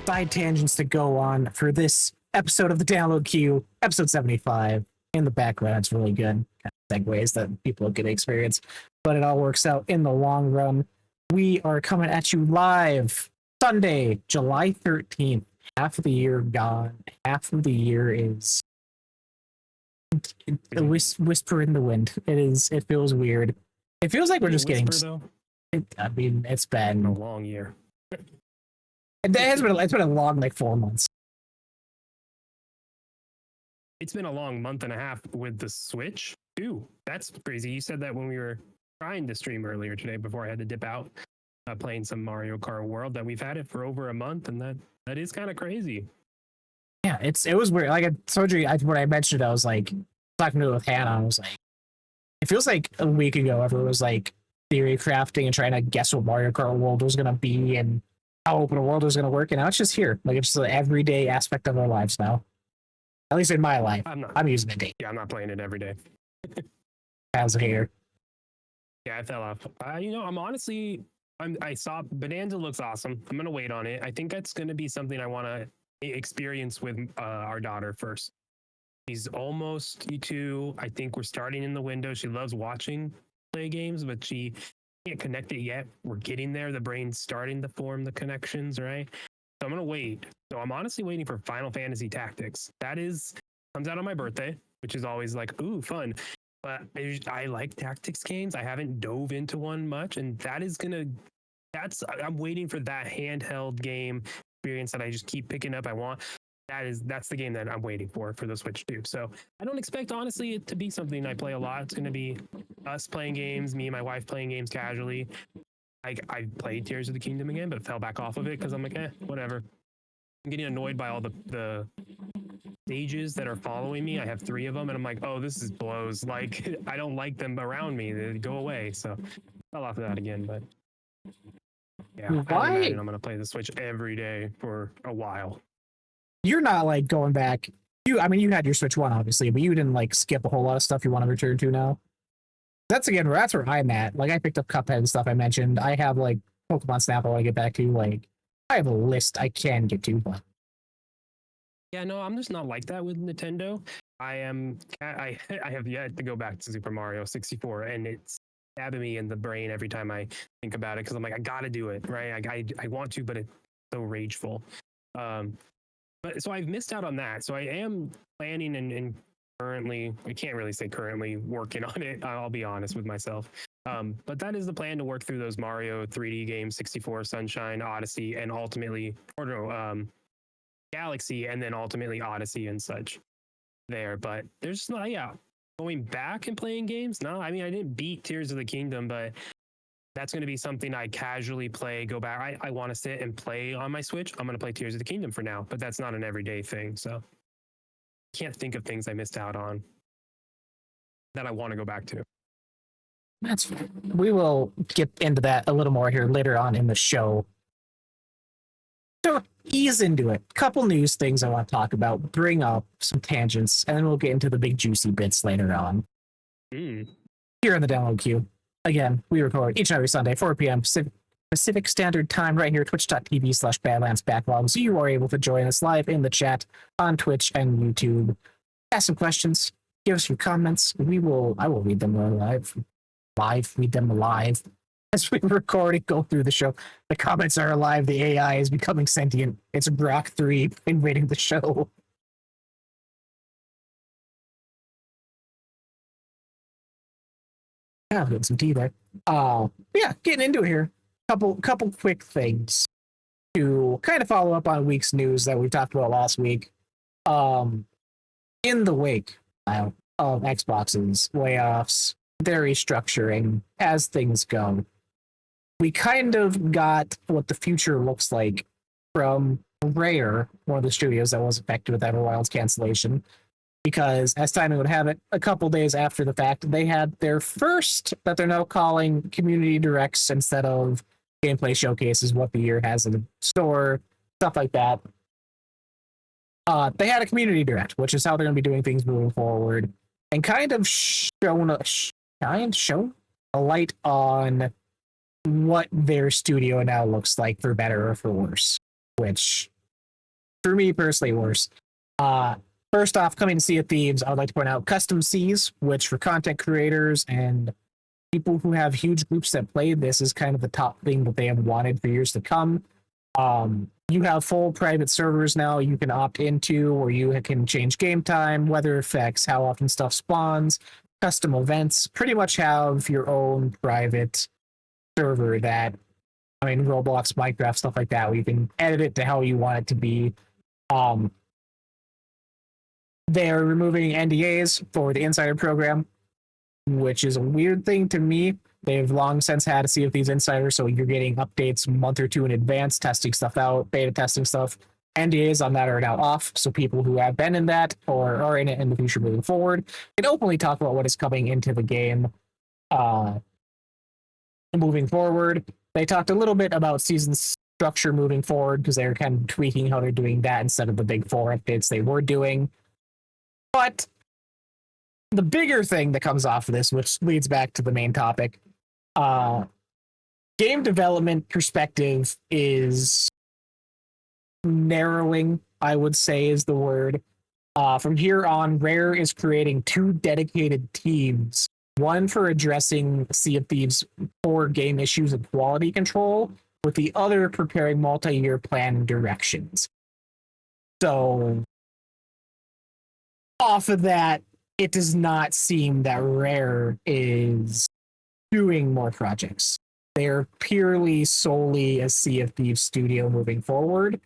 side tangents to go on for this episode of the Download Queue, episode 75. In the background, it's really good segues that people get to experience, but it all works out in the long run. We are coming at you live Sunday, July 13th. Half of the year gone. Half of the year is a whisper in the wind. It feels weird. It feels like we're just getting. I mean, it's been a long year. It's been a long 4 months. It's been a long month and a half with the Switch too. That's crazy. You said that when we were trying to stream earlier today before I had to dip out, playing some Mario Kart World, that we've had it for over a month, and that is kind of crazy. Yeah, it was weird. Like I told you, when I mentioned it, I was like talking to it with Hannah. I was like, it feels like a week ago everyone was like theory crafting and trying to guess what Mario Kart World was gonna be and how open the world was gonna work, and now it's just here. Like it's just an everyday aspect of our lives now. At least in my life, I'm using it daily. Yeah, I'm not playing it every day. As a hater. Yeah, I fell off. I saw Bonanza looks awesome. I'm gonna wait on it. I think that's gonna be something I want to experience with our daughter first. She's almost 2. I think we're starting in the window. She loves watching play games, but she can't connect it yet. We're getting there. The brain's starting to form the connections, right? So I'm gonna wait. So I'm honestly waiting for Final Fantasy Tactics. Comes out on my birthday, which is always like, ooh, fun. But I like tactics games. I haven't dove into one much, and I'm waiting for that handheld game experience that I just keep picking up. That's the game that I'm waiting for the Switch too. So I don't expect, honestly, it to be something I play a lot. It's going to be us playing games, me and my wife playing games casually. I played Tears of the Kingdom again, but fell back off of it because I'm like, whatever. I'm getting annoyed by all the stages that are following me. I have 3 of them, and I'm like, oh, this is blows. Like, I don't like them around me. They go away. So fell off of that again, but yeah, I imagine I'm going to play the Switch every day for a while. You're not like going back. You had your Switch 1, obviously, but you didn't like skip a whole lot of stuff you want to return to now. That's where I'm at. Like, I picked up Cuphead and stuff I mentioned. I have like Pokemon Snap I want to get back to. Like, I have a list I can get to, but yeah, no, I'm just not like that with Nintendo. I have yet to go back to Super Mario 64, and it's stabbing me in the brain every time I think about it because I'm like, I gotta do it, right? I want to, but it's so rageful. But so I've missed out on that. So I am planning and currently, I can't really say currently working on it. I'll be honest with myself. But that is the plan, to work through those Mario 3D games, 64, Sunshine, Odyssey, and ultimately, Galaxy, and then ultimately Odyssey and such there. But there's not, going back and playing games. No, I mean, I didn't beat Tears of the Kingdom, but that's going to be something I casually play, go back. I want to sit and play on my Switch. I'm going to play Tears of the Kingdom for now, but that's not an everyday thing. So I can't think of things I missed out on that I want to go back to. We will get into that a little more here later on in the show. So ease into it. Couple news things I want to talk about, bring up some tangents, and then we'll get into the big juicy bits later on. Here in the Download Queue. Again, we record each and every Sunday, 4 p.m. Pacific Standard Time, right here at twitch.tv/BadlandsBacklog. So you are able to join us live in the chat on Twitch and YouTube. Ask some questions, give us your comments. I will read them read them live as we record and go through the show. The comments are alive. The AI is becoming sentient. It's Grok 3 invading the show. Yeah, getting some tea there. Yeah, getting into it here. Couple quick things to kind of follow up on week's news that we talked about last week. In the wake of Xbox's layoffs, their restructuring, as things go, we kind of got what the future looks like from Rare, one of the studios that was affected with Outer Wilds cancellation. Because, as timing would have it, a couple days after the fact, they had their first, that they're now calling community directs instead of gameplay showcases, what the year has in the store, stuff like that. They had a community direct, which is how they're going to be doing things moving forward, and kind of shown a light on what their studio now looks like, for better or for worse, which for me personally, worse. Uh, First off, coming to Sea of Thieves, I would like to point out custom seas, which for content creators and people who have huge groups that play this is kind of the top thing that they have wanted for years to come. You have full private servers now you can opt into, where you can change game time, weather effects, how often stuff spawns, custom events. Pretty much have your own private server that, I mean, Roblox, Minecraft, stuff like that, where you can edit it to how you want it to be. Um, they are removing NDAs for the Insider program, which is a weird thing to me. They've long since had a Sea of Thieves Insider, so you're getting updates a month or two in advance, testing stuff out, beta testing stuff. NDAs on that are now off, so people who have been in that or are in it in the future moving forward can openly talk about what is coming into the game moving forward. They talked a little bit about season structure moving forward because they're kind of tweaking how they're doing that instead of the big 4 updates they were doing. But the bigger thing that comes off of this, which leads back to the main topic, game development perspective is narrowing, I would say is the word. From here on, Rare is creating 2 dedicated teams, one for addressing Sea of Thieves' core game issues and quality control, with the other preparing multi-year plan directions. So, off of that, it does not seem that Rare is doing more projects. They're purely solely a Sea of Thieves studio moving forward,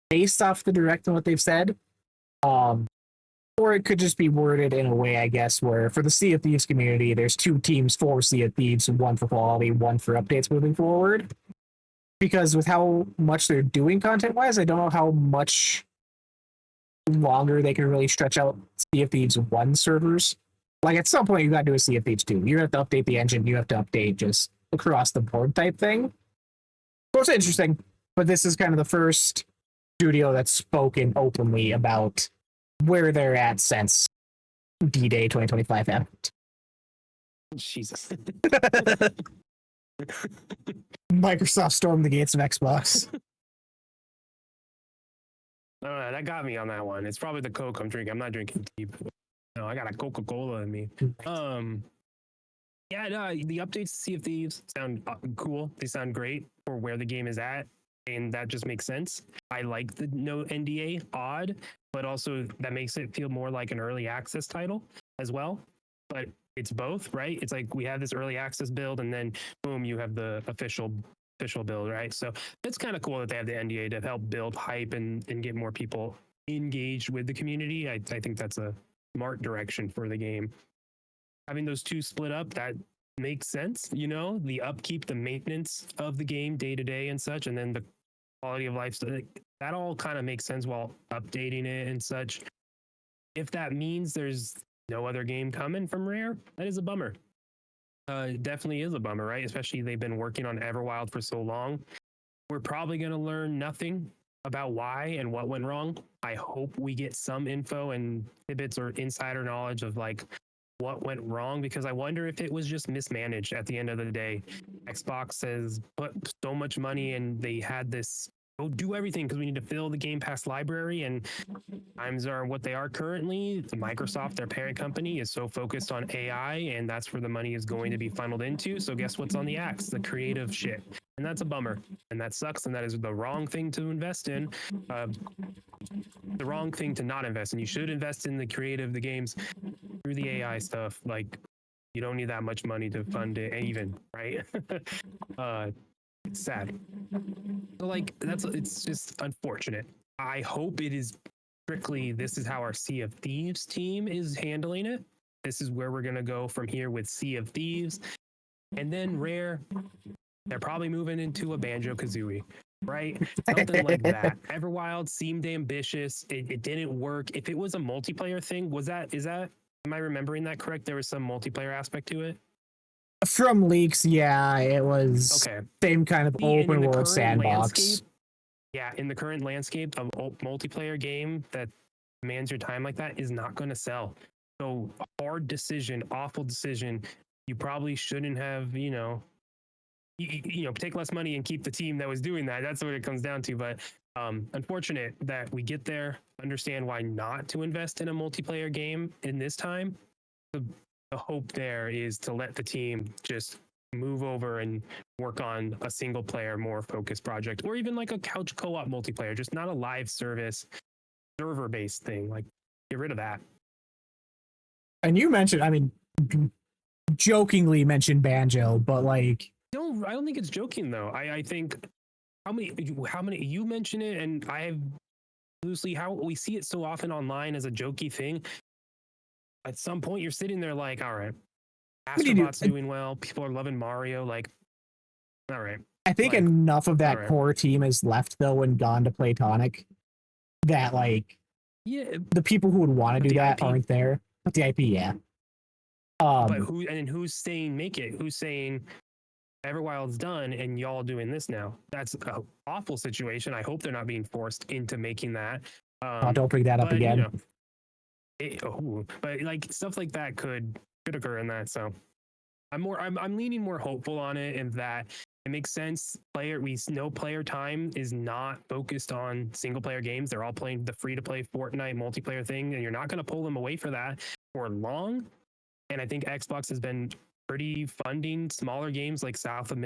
based off the direct and what they've said. Or it could just be worded in a way, I guess, where for the Sea of Thieves community, there's 2 teams for Sea of Thieves, one for quality, one for updates moving forward. Because with how much they're doing content-wise, I don't know how much longer they can really stretch out Sea of Thieves 1 servers. Like, at some point, you gotta do a Sea of Thieves 2. You have to update the engine, you have to update just across the board type thing. So it's interesting, but this is kind of the first studio that's spoken openly about where they're at since D-Day 2025 happened. Jesus. Microsoft stormed the gates of Xbox. That got me on that one. It's probably the Coke I'm drinking. I'm not drinking tea. No, I got a Coca-Cola in me. Yeah, no, the updates to Sea of Thieves sound cool. They sound great for where the game is at, and that just makes sense. I like the no NDA, odd, but also that makes it feel more like an early access title as well. But it's both, right? It's like we have this early access build, and then boom, you have the official build, right? So it's kind of cool that they have the NDA to help build hype and get more people engaged with the community. I think that's a smart direction for the game. Having those 2 split up, that makes sense, you know, the upkeep, the maintenance of the game day to day and such, and then the quality of life, so that all kind of makes sense while updating it and such. If that means there's no other game coming from Rare, that is a bummer. It definitely is a bummer, right? Especially they've been working on Everwild for so long. We're probably going to learn nothing about why and what went wrong. I hope we get some info and tidbits or insider knowledge of like what went wrong, because I wonder if it was just mismanaged at the end of the day. Xbox has put so much money and they had this do everything because we need to fill the Game Pass library, and times are what they are currently. Microsoft, their parent company, is so focused on AI, and that's where the money is going to be funneled into. So guess what's on the axe? The creative shit. And that's a bummer. And that sucks. And that is the wrong thing to invest in. The wrong thing to not invest in. You should invest in the creative, the games, through the AI stuff. Like, you don't need that much money to fund it even, right? It's sad. So like it's just unfortunate. I hope it is strictly this is how our Sea of Thieves team is handling it. This is where we're gonna go from here with Sea of Thieves. And then Rare, they're probably moving into a Banjo-Kazooie, right? Something like that. Everwild seemed ambitious. It didn't work. If it was a multiplayer thing, am I remembering that correct? There was some multiplayer aspect to it? From leaks, yeah, it was okay. Same kind of open world sandbox. In the current landscape, of multiplayer game that demands your time like that is not going to sell. So hard decision, awful decision. You probably shouldn't have, take less money and keep the team that was doing that. That's what it comes down to. But unfortunate that we get there. Understand why not to invest in a multiplayer game in this time. The hope there is to let the team just move over and work on a single player, more focused project, or even like a couch co-op multiplayer, just not a live service server based thing. Like, get rid of that. And you mentioned, I mean, jokingly mentioned Banjo, but like, No, I don't think it's joking though. I think how many you mention it, and I have loosely how we see it so often online as a jokey thing. At some point, you're sitting there like, all right, do you do? Astrobot's doing well. People are loving Mario. Like, all right. I think Like, enough of that alright. core team is left though and gone to Playtonic that like Yeah, the people who would want to But do the that IP? aren't there. But the IP, yeah. but who's saying make it? Who's saying Everwild's done and y'all doing this now? That's an awful situation. I hope they're not being forced into making that. Don't bring that up but, again. But like stuff like that could occur in that. So I'm leaning more hopeful on it, and that it makes sense. We know player time is not focused on single player games. They're all playing the free to play Fortnite multiplayer thing, and you're not going to pull them away for that for long. And I think Xbox has been pretty funding smaller games like South of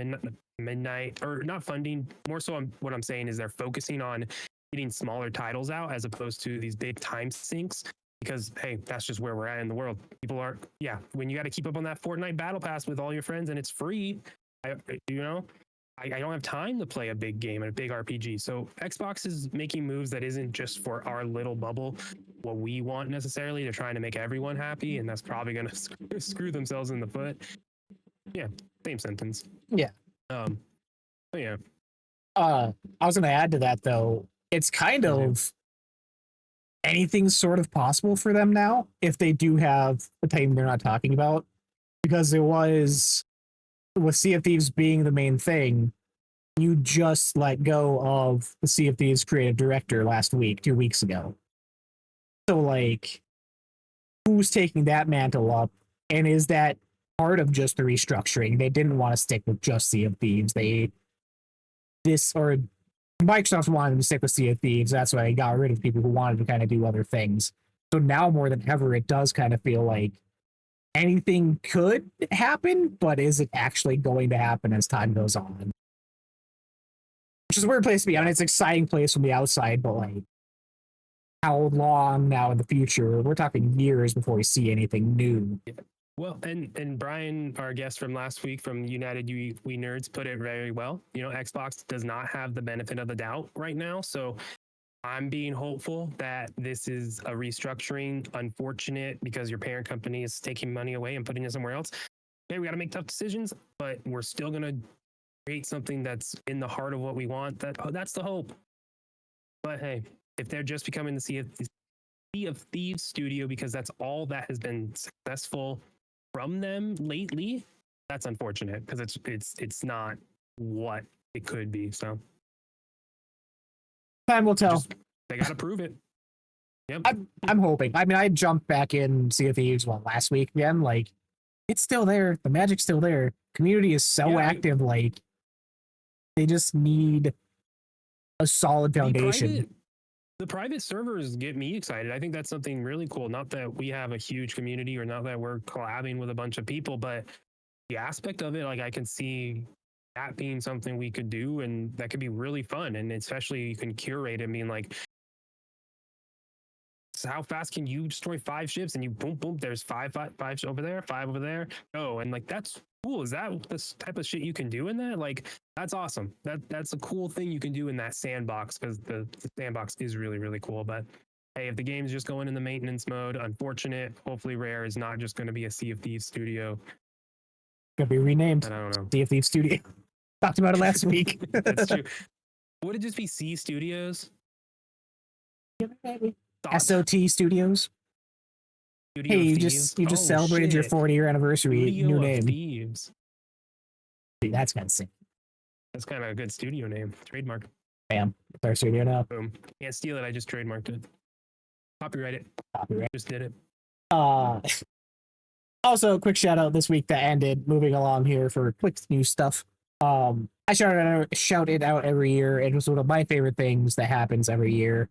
Midnight, or not funding. More so, what I'm saying is they're focusing on getting smaller titles out as opposed to these big time sinks. Because hey, that's just where we're at in the world. People are, when you got to keep up on that Fortnite battle pass with all your friends and it's free, I don't have time to play a big game and a big RPG. So Xbox is making moves that isn't just for our little bubble, what we want necessarily. They're trying to make everyone happy, and that's probably going to screw themselves in the foot. Yeah, same sentence. Yeah. But yeah. I was going to add to that though. It's kind of anything's sort of possible for them now if they do have the time they're not talking about, because it was with Sea of Thieves being the main thing. You just let go of the Sea of Thieves creative director last week, 2 weeks ago. So like, who's taking that mantle up, and is that part of just the restructuring? They didn't want to stick with just Sea of Thieves. Microsoft wanted them to stick with Sea of Thieves. That's why they got rid of people who wanted to kind of do other things. So now more than ever, it does kind of feel like anything could happen, but is it actually going to happen as time goes on? Which is a weird place to be. I mean, it's an exciting place from the outside, but like, how long now in the future? We're talking years before we see anything new. Well, and Brian, our guest from last week from United We Nerds, put it very well. Xbox does not have the benefit of the doubt right now. So I'm being hopeful that this is a restructuring. Unfortunate because your parent company is taking money away and putting it somewhere else. Okay, we got to make tough decisions, but we're still going to create something that's in the heart of what we want. That's the hope. But hey, if they're just becoming the Sea of Thieves studio because that's all that has been successful from them lately, that's unfortunate because it's not what it could be. So time will tell. They got to prove it. Yep. I'm hoping. I mean, I jumped back in Sea of Thieves last week again. Like, it's still there. The magic's still there. Community is so active. Like, they just need a solid foundation. The private servers get me excited. I think that's something really cool. Not that we have a huge community or not that we're collabing with a bunch of people, but the aspect of it, like I can see that being something we could do, and that could be really fun. And especially you can curate it, being like, so how fast can you destroy 5 ships? And you boom, boom, there's five over there, 5 over there. Oh, and like that's cool. Is that this type of shit you can do in that? Like, that's awesome. That's a cool thing you can do in that sandbox, because the sandbox is really, really cool. But hey, if the game's just going in the maintenance mode, unfortunate. Hopefully Rare is not just going to be a Sea of Thieves studio. Gonna be renamed. I don't know. Sea of Thieves studio. Talked about it last week. That's true. Would it just be C Studios? SOT Studios. Studio hey, you just celebrated your 40-year anniversary. Studio New of name. Thieves. Dude, that's kind of sick. That's kind of a good studio name. Trademark. Bam. It's our studio now. Boom. Can't steal it. I just trademarked it. Copyright it. Copyright. Just did it. Also, a quick shout out this week that ended. Moving along here for quick news stuff. I shout it out every year. It was one of my favorite things that happens every year.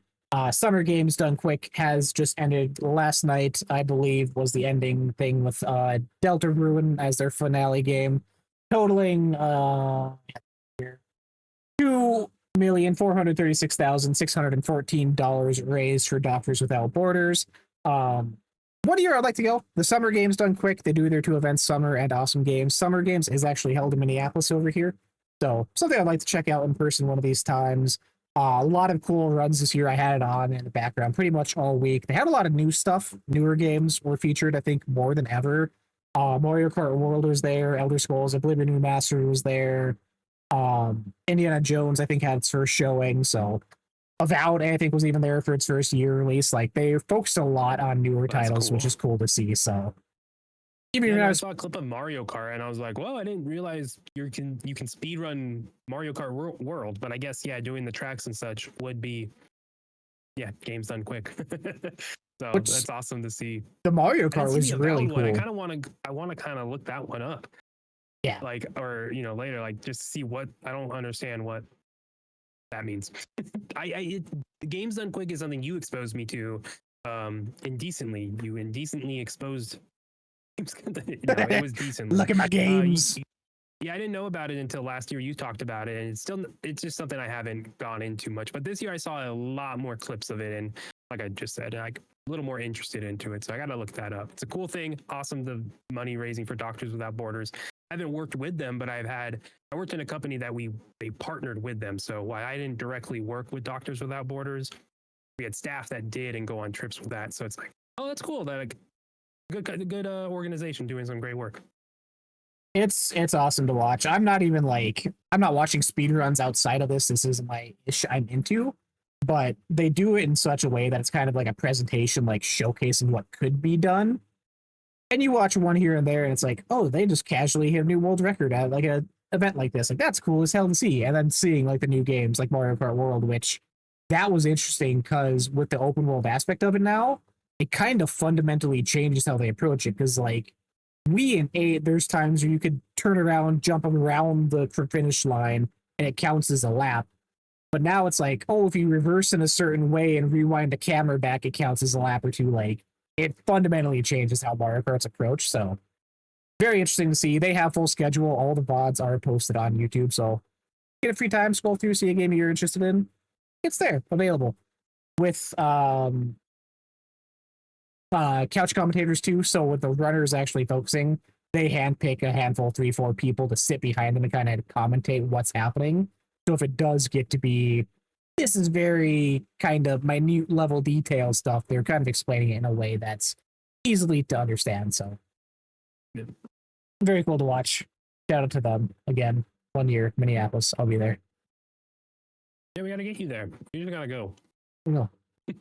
Summer Games Done Quick has just ended last night, I believe, was the ending thing with Delta Ruin as their finale game, totaling $2,436,614 raised for Doctors Without Borders. One year I'd like to go. The Summer Games Done Quick. They do their two events, Summer and Awesome Games. Summer Games is actually held in Minneapolis over here. So something I'd like to check out in person one of these times. A lot of cool runs this year. I had it on in the background pretty much all week. They had a lot of new stuff. Newer games were featured, I think, more than ever. Mario Kart World was there. Elder Scrolls Oblivion Remastered was there. Indiana Jones, I think, had its first showing. So Avowed, I think, was even there for its first year release. Like, they focused a lot on newer titles, cool. which is cool to see. So even Yeah, when I saw a clip of Mario Kart and I was like, "Whoa! I didn't realize you can speed run Mario Kart World." But I guess doing the tracks and such would be games done quick. So that's awesome to see. The Mario Kart was really cool. I kind of want to kind of look that one up. Yeah. Like, or later, like just see what I don't understand what that means. The games done quick is something you exposed me to. Indecently, you indecently exposed. It was decent. Look at my games. I didn't know about it until last year. You talked about it, and it's just something I haven't gone into much. But this year, I saw a lot more clips of it, and like I just said, I'm a little more interested into it. So I got to look that up. It's a cool thing. Awesome, the money raising for Doctors Without Borders. I haven't worked with them, but I worked in a company that they partnered with them. So while I didn't directly work with Doctors Without Borders, we had staff that did and go on trips with that. So it's like, oh, that's cool. That good organization doing some great work. It's awesome to watch. I'm not watching speedruns outside of this. This isn't my ish I'm into, but they do it in such a way that it's kind of like a presentation, like showcasing what could be done. And you watch one here and there, and it's like, oh, they just casually hit a new world record at like a event like this. Like, that's cool as hell to see. And then seeing like the new games like Mario Kart World, which that was interesting because with the open world aspect of it now, it kind of fundamentally changes how they approach it. Because like there's times where you could turn around, jump around the finish line, and it counts as a lap. But now it's like, oh, if you reverse in a certain way and rewind the camera back, it counts as a lap or two. Like, it fundamentally changes how Mario Kart's approach. So very interesting to see. They have full schedule. All the VODs are posted on YouTube. So get a free time, scroll through, see a game you're interested in. It's there, available. With couch commentators too. So with the runners actually focusing, they handpick a handful, 3-4 people to sit behind them and kind of commentate what's happening. So if it does get to be, this is very kind of minute level detail stuff, they're kind of explaining it in a way that's easily to understand. So very cool to watch. Shout out to them again. 1 year, Minneapolis. I'll be there. Yeah, we got to get you there. You just got to go. No. You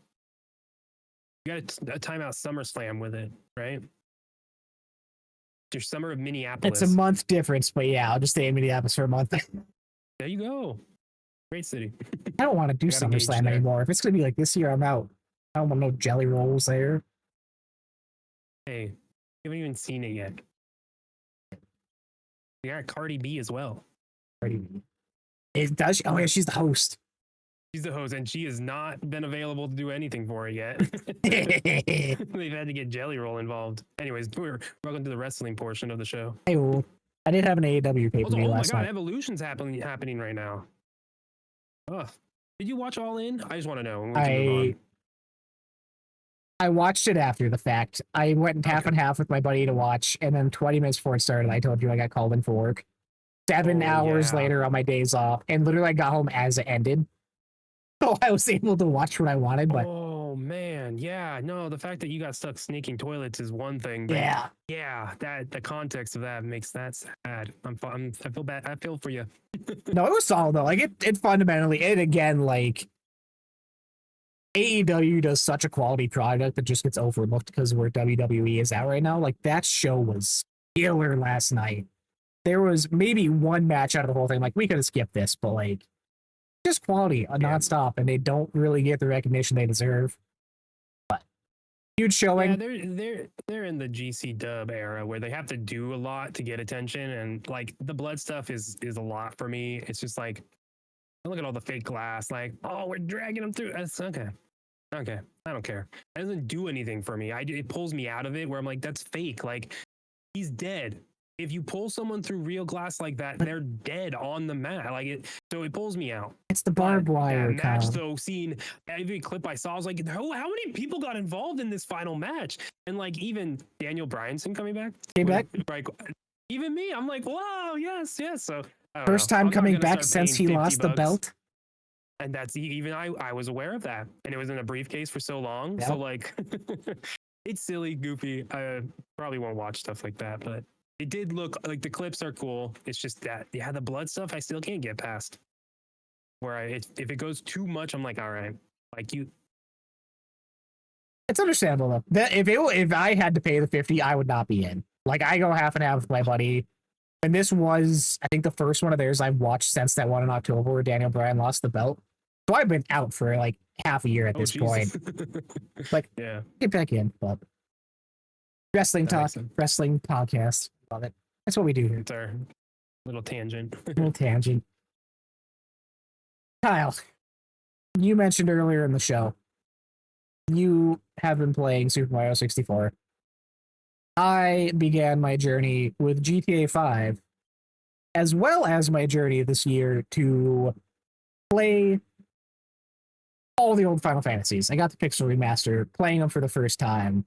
got to time out SummerSlam with it, right? Your summer of Minneapolis. It's a month difference, but yeah, I'll just stay in Minneapolis for a month. There you go. Great city. I don't want to do SummerSlam anymore. If it's going to be like this year, I'm out. I don't want no jelly rolls there. Hey, you haven't even seen it yet. You got Cardi B as well. Cardi B. Does she? Oh yeah, she's the host. She's the host, and she has not been available to do anything for it yet. They've had to get Jelly Roll involved. Anyways, we're welcome to the wrestling portion of the show. Hey, well, I did have an AEW pay-per-view last night. Evolution's happening right now. Oh, did you watch All In? I just want to know. I watched it after the fact. I went half and half with my buddy to watch, and then 20 minutes before it started, I told you I got called in for work. 7 hours later on my days off, and literally I got home as it ended. So I was able to watch what I wanted, but oh man, yeah, no, the fact that you got stuck sneaking toilets is one thing. But yeah, that the context of that makes that sad. I feel bad. I feel for you. No, it was solid though. Like it fundamentally, and again, like AEW does such a quality product that just gets overlooked because of where WWE is at right now. Like that show was killer last night. There was maybe one match out of the whole thing. Like we could have skipped this, but like just quality nonstop, and they don't really get the recognition they deserve. But Huge showing. Yeah, they're in the GC dub era where they have to do a lot to get attention, and like the blood stuff is a lot for me. It's just like I look at all the fake glass, like, oh, we're dragging them through. That's okay. Okay, I don't care. It doesn't do anything for me. It pulls me out of it where I'm like, that's fake. Like, he's dead. If you pull someone through real glass like that, they're dead on the mat. Like it, so it pulls me out. It's the barbed wire That match, Kyle. though, seeing every clip I saw, I was like, how many people got involved in this final match? And like even Daniel Bryanson coming back, Came back. Like, even me, I'm like, wow, yes. So I don't First know. time I'm not coming gonna back start since paying he 50 lost the bucks. belt. And that's even I was aware of that, and it was in a briefcase for so long. Yep. So like, it's silly, goofy. I probably won't watch stuff like that, but it did look like the clips are cool. It's just that the blood stuff I still can't get past. Where if it goes too much, I'm like, all right, like you. It's understandable though. That if I had to pay the 50, I would not be in. Like I go half and half with my buddy. And this was, I think, the first one of theirs I've watched since that one in October where Daniel Bryan lost the belt. So I've been out for like half a year at this point. Like, yeah, get back in. But wrestling That talk, makes sense. wrestling podcast. Love it. That's what we do here. it's our little tangent. Little tangent. Kyle, you mentioned earlier in the show, you have been playing Super Mario 64. I began my journey with GTA 5, as well as my journey this year to play all the old Final Fantasies. I got the Pixel Remaster, playing them for the first time.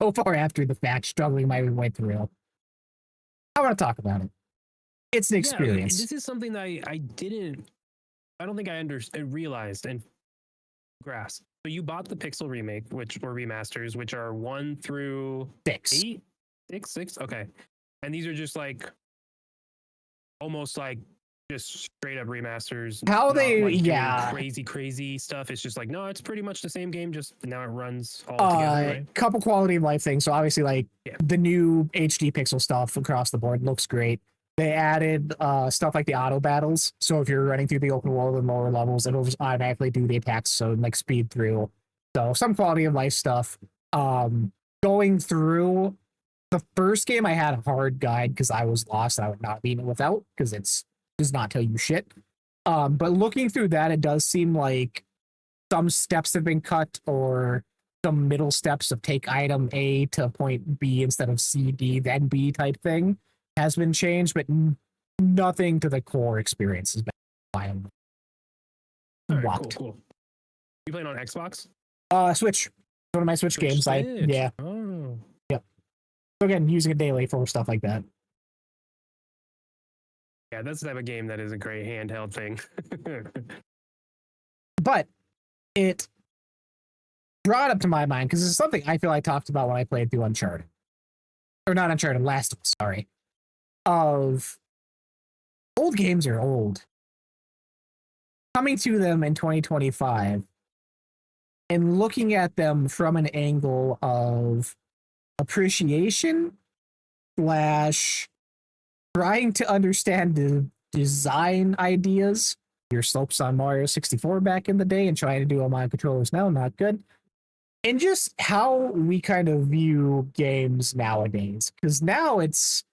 So far after the fact, struggling my way through. I want to talk about it. It's an experience. This is something that I don't think I realized and grasped. So you bought the Pixel remake, which were remasters, which are 1 through 6. 8, 6. Okay, and these are just like almost like just straight up remasters. How not they, like doing yeah. crazy stuff. It's just like no, it's pretty much the same game. Just now it runs all together. Right? Couple quality of life things. So obviously, like Yeah. the new HD pixel stuff across the board looks great. They added stuff like the auto battles. So if you're running through the open world and lower levels, it'll just automatically do the attacks. So like speed through. So some quality of life stuff. Going through the first game, I had a hard guide because I was lost. I would not beat it without because it's does not tell you shit. But looking through that, it does seem like some steps have been cut or some middle steps of take item A to point B instead of C, D, then B type thing has been changed, but nothing to the core experience has been finally All right, walked. cool. You playing on Xbox? Switch. One of my Switch games. Switch. Yeah. Oh. So again, using it daily for stuff like that. Yeah, that's the type of game that is a great handheld thing. But it brought up to my mind because it's something I feel I talked about when I played through Uncharted. Or not Uncharted, Last of Us, sorry. Of old games are old. Coming to them in 2025 and looking at them from an angle of appreciation slash trying to understand the design ideas. Your slopes on Mario 64 back in the day and trying to do them on controllers now, not good. And just how we kind of view games nowadays. Because now it's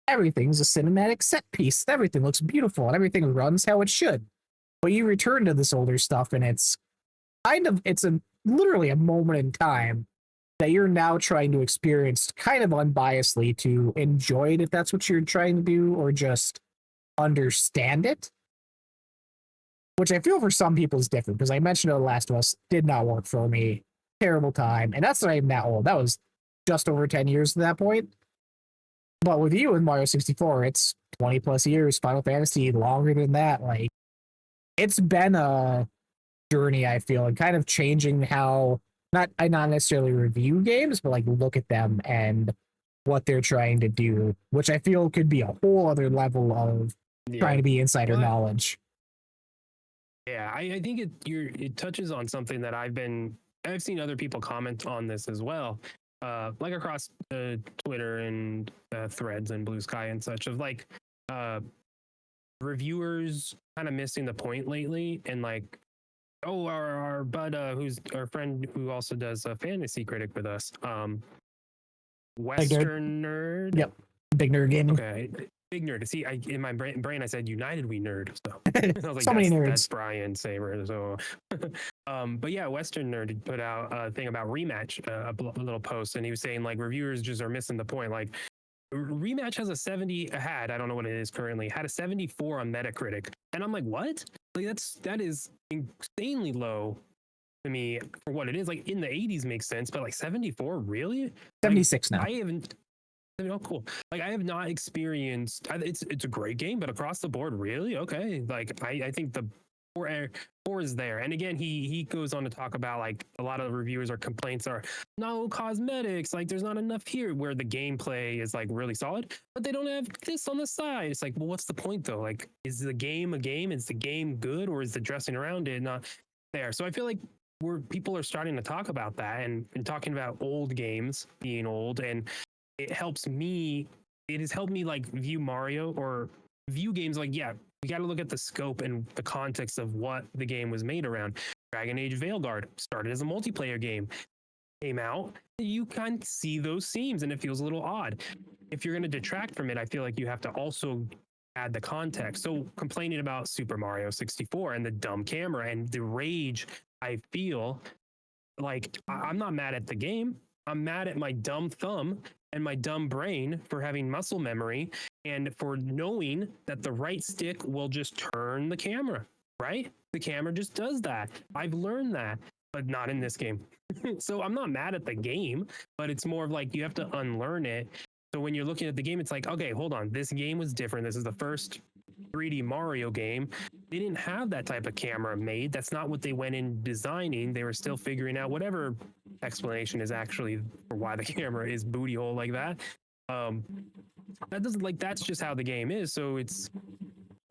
everything's a cinematic set piece. Everything looks beautiful and everything runs how it should. But you return to this older stuff and it's literally a moment in time that you're now trying to experience kind of unbiasedly to enjoy it if that's what you're trying to do or just understand it. Which I feel for some people is different because I mentioned The Last of Us did not work for me. Terrible time. And that's not even that old. That was just over 10 years at that point. But with you and Mario 64, it's 20 plus years. Final Fantasy, longer than that. Like, it's been a journey, I feel, and kind of changing how I not necessarily review games, but like look at them and what they're trying to do, which I feel could be a whole other level of trying to be insider knowledge. Yeah, I think it touches on something that I've seen other people comment on this as well, like across Twitter and Threads and Blue Sky and such of like reviewers kind of missing the point lately and like Oh, our bud, who's our friend who also does a fantasy critic with us. Western Nerd. Yep. Big Nerd Gaming. Okay. Big Nerd. See, in my brain, I said United We Nerd. So I was like, So many nerds. That's Brian Saber. So, but yeah, Western Nerd put out a thing about Rematch, a little post, and he was saying like reviewers just are missing the point. Like, Rematch has a 70, had, I don't know what it is currently, had a 74 on Metacritic. And I'm like, what? Like that is insanely low to me for what it is. Like in the 80s makes sense, but like 74, really? 76 now. I haven't. Oh, cool. Like I have not experienced. It's a great game, but across the board, really, okay. Like I think the four is there. And again, he goes on to talk about like a lot of the reviewers or complaints are no cosmetics. Like there's not enough here where the gameplay is like really solid, but they don't have this on the side. It's like, well, what's the point though? Like, is the game a game? Is the game good, or is the dressing around it not there? So I feel like where people are starting to talk about that and talking about old games being old, and it helps me. It has helped me like view Mario or view games like, yeah, we got to look at the scope and the context of what the game was made around. Dragon Age Veilguard started as a multiplayer game, came out, you kind of see those themes and it feels a little odd. If you're going to detract from it, I feel like you have to also add the context. So complaining about Super Mario 64 and the dumb camera and the rage I feel, like I'm not mad at the game. I'm mad at my dumb thumb and my dumb brain for having muscle memory and for knowing that the right stick will just turn the camera, right? The camera just does that. I've learned that, but not in this game. So I'm not mad at the game, but it's more of like you have to unlearn it. So when you're looking at the game, it's like, okay, hold on. This game was different. This is the first 3D Mario game. They didn't have that type of camera made. That's not what they went in designing. They were still figuring out whatever explanation is actually for why the camera is booty hole like that. That doesn't, like, that's just how the game is. So it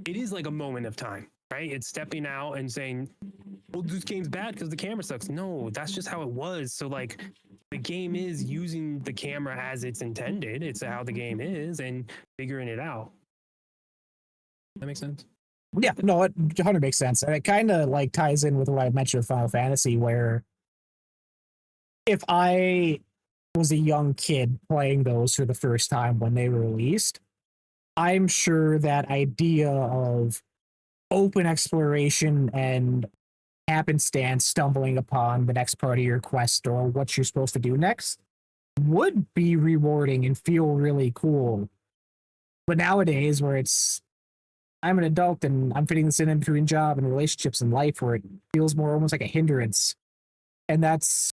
is like a moment of time, right? It's stepping out and saying, well, this game's bad because the camera sucks. No, that's just how it was. So like the game is using the camera as it's intended. It's how the game is and figuring it out. That makes sense. Yeah, no, it 100 makes sense. And it kind of like ties in with what I mentioned with Final Fantasy, where if I was a young kid playing those for the first time when they were released, I'm sure that idea of open exploration and happenstance stumbling upon the next part of your quest or what you're supposed to do next would be rewarding and feel really cool. But nowadays, where I'm an adult and I'm fitting this in between job and relationships and life, where it feels more almost like a hindrance. And that's,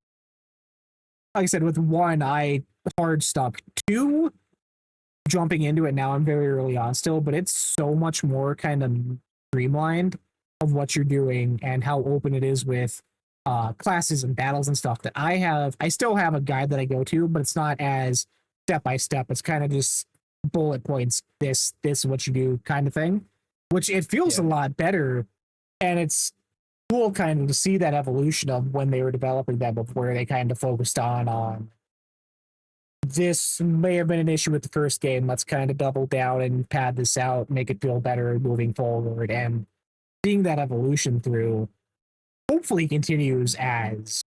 like I said, with one, I hard stuck. Two, jumping into it now, I'm very early on still, but it's so much more kind of streamlined of what you're doing and how open it is with classes and battles and stuff that I still have a guide that I go to, but it's not as step by step. It's kind of just bullet points. This is what you do kind of thing, which it feels a lot better. And it's cool kind of to see that evolution of when they were developing them, of where they kind of focused on this may have been an issue with the first game. Let's kind of double down and pad this out, make it feel better moving forward. And seeing that evolution through hopefully continues as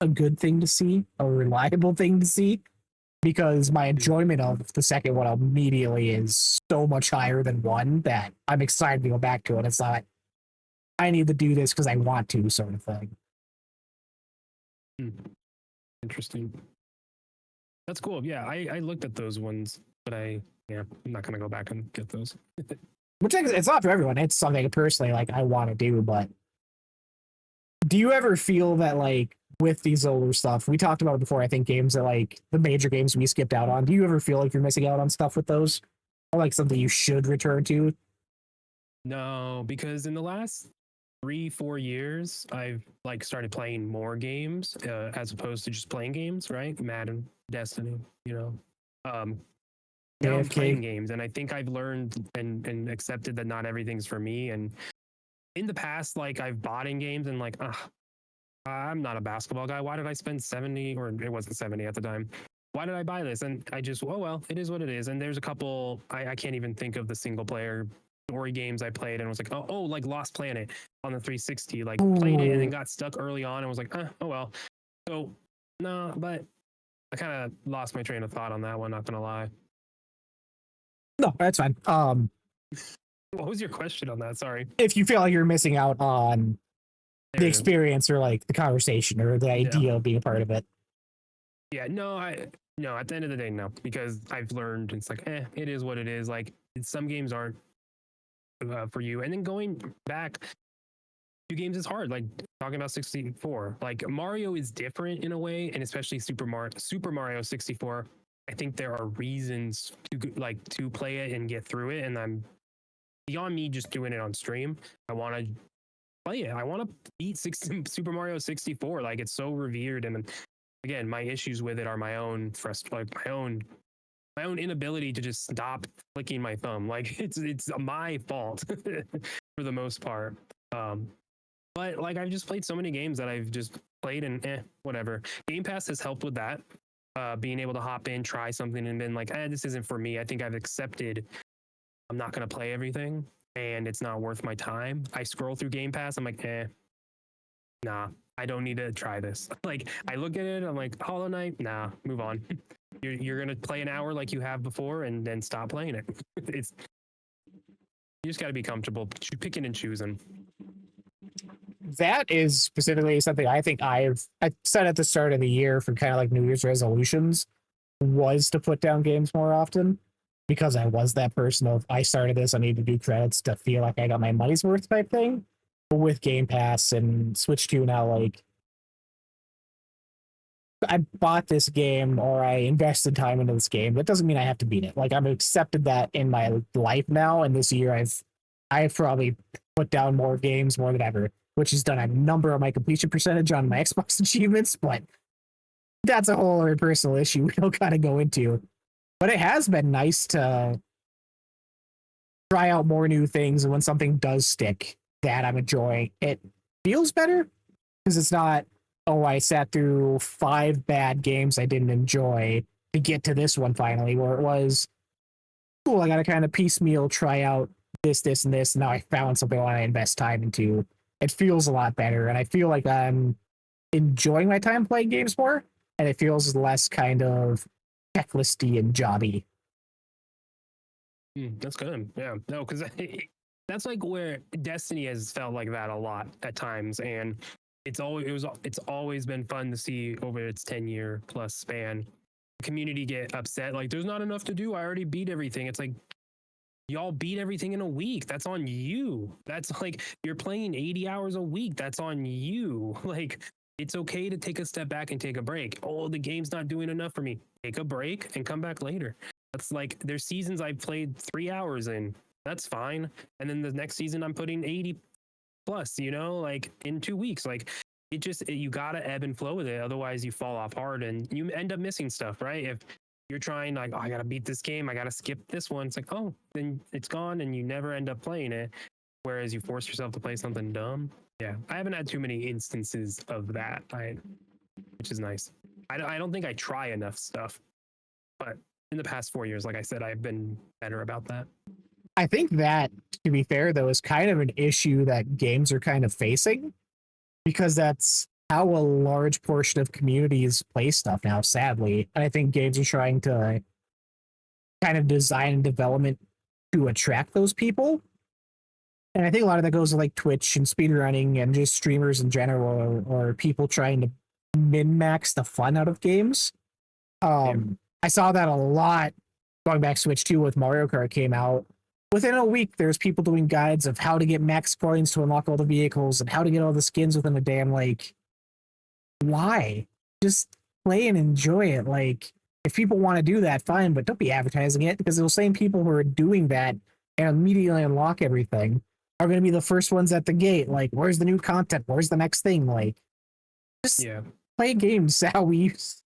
a good thing to see, a reliable thing to see, because my enjoyment of the second one immediately is so much higher than one that I'm excited to go back to it. It's not, I need to do this because I want to, sort of thing. Interesting. That's cool. Yeah, I looked at those ones, but I'm not gonna go back and get those. Which it's not for everyone. It's something personally like I want to do, but do you ever feel that like with these older stuff, we talked about it before, I think games that like the major games we skipped out on, do you ever feel like you're missing out on stuff with those? Or like something you should return to? No, because in the last 3-4 years, I've like started playing more games as opposed to just playing games, right? Madden, Destiny, now I'm playing games, and I think I've learned and accepted that not everything's for me. And in the past, like I've bought in games and like, I'm not a basketball guy. Why did I spend 70, or it wasn't 70 at the time? Why did I buy this? And I just, oh, well, it is what it is. And there's a couple, I can't even think of the single player story games I played and was like, oh, like Lost Planet. on the 360. Like played it and then Ooh. got stuck early on and was like, oh well. So no, but I kind of lost my train of thought on that one. Not gonna lie. No, that's fine. What was your question on that? Sorry. If you feel like you're missing out on There the it is. experience or like the conversation or the idea of being a part of it. Yeah, no, at the end of the day, no, because I've learned it's like, it is what it is. Like some games aren't for you. And then going back, two games is hard. Like talking about 64, like Mario is different in a way, and especially Super Mario 64. I think there are reasons to play it and get through it, and I'm beyond me just doing it on stream. I want to play it. I want to beat Super Mario 64. Like it's so revered, and again, my issues with it are my own my own inability to just stop flicking my thumb. Like it's my fault for the most part. But like I've just played so many games that I've just played and whatever. Game Pass has helped with that. Being able to hop in, try something, and been like, this isn't for me. I think I've accepted I'm not gonna play everything, and it's not worth my time. I scroll through Game Pass. I'm like, nah, I don't need to try this. Like I look at it, I'm like, Hollow Knight, nah, move on. You're gonna play an hour like you have before, and then stop playing it. It's you just got to be comfortable picking and choosing. That is specifically something I think I said at the start of the year for kind of like New Year's resolutions was to put down games more often because I was that person of I started this, I need to do credits to feel like I got my money's worth type thing. But with Game Pass and Switch 2 now, like I bought this game or I invested time into this game. That doesn't mean I have to beat it. Like I've accepted that in my life now, and this year I've probably put down more games more than ever, which has done a number of my completion percentage on my Xbox achievements, but that's a whole other personal issue we don't gotta go into. But it has been nice to try out more new things, and when something does stick that I'm enjoying, it feels better because it's not, oh, I sat through 5 bad games I didn't enjoy to get to this one finally, where it was cool. I got to kind of piecemeal try out this, and this. And now I found something I want to invest time into. It feels a lot better, and I feel like I'm enjoying my time playing games more, and it feels less kind of checklisty and jobby. That's good. Yeah, no, because that's like where Destiny has felt like that a lot at times, and it's always been fun to see over its 10-year plus span. The community get upset like there's not enough to do. I already beat everything. It's like y'all beat everything in a week. That's on you. That's like you're playing 80 hours a week. That's on you. Like it's okay to take a step back and take a break. Oh, the game's not doing enough for me. Take a break and come back later. That's like there's seasons I've played 3 hours in. That's fine. And then the next season I'm putting 80 plus, like in 2 weeks. Like you gotta ebb and flow with it. Otherwise you fall off hard and you end up missing stuff, right? If you're trying like, oh, I gotta beat this game, I gotta skip this one. It's like, oh, then it's gone and you never end up playing it. Whereas you force yourself to play something dumb. Yeah, I haven't had too many instances of that, which is nice. I don't think I try enough stuff, but in the past 4 years, like I said, I've been better about that. I think that, to be fair, though, is kind of an issue that games are kind of facing because that's how a large portion of communities play stuff now, sadly. And I think games are trying to kind of design and development to attract those people. And I think a lot of that goes to like Twitch and speedrunning and just streamers in general or people trying to min-max the fun out of games. I saw that a lot going back to Switch 2 with Mario Kart came out. Within a week, there's people doing guides of how to get max coins to unlock all the vehicles and how to get all the skins within a damn, like, why? Just play and enjoy it. Like, if people want to do that, fine, but don't be advertising it because those same people who are doing that and immediately unlock everything are going to be the first ones at the gate. Like, where's the new content? Where's the next thing? Like, just play games how we used.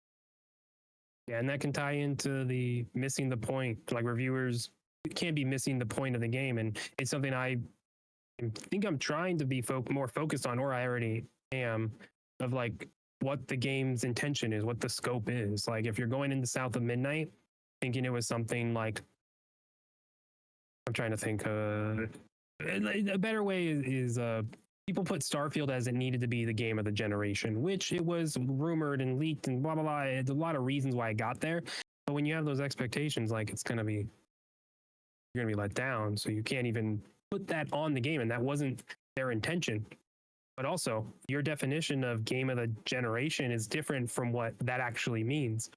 Yeah, and that can tie into the missing the point. Like reviewers can't be missing the point of the game, and it's something I think I'm trying to be more focused on, or I already am, of like what the game's intention is, what the scope is. Like if you're going into South of Midnight, thinking it was something like, I'm trying to think. A better way is people put Starfield as it needed to be the game of the generation, which it was rumored and leaked and blah blah blah. There's a lot of reasons why it got there. But when you have those expectations, like you're gonna be let down. So you can't even put that on the game, and that wasn't their intention. But also, your definition of game of the generation is different from what that actually means.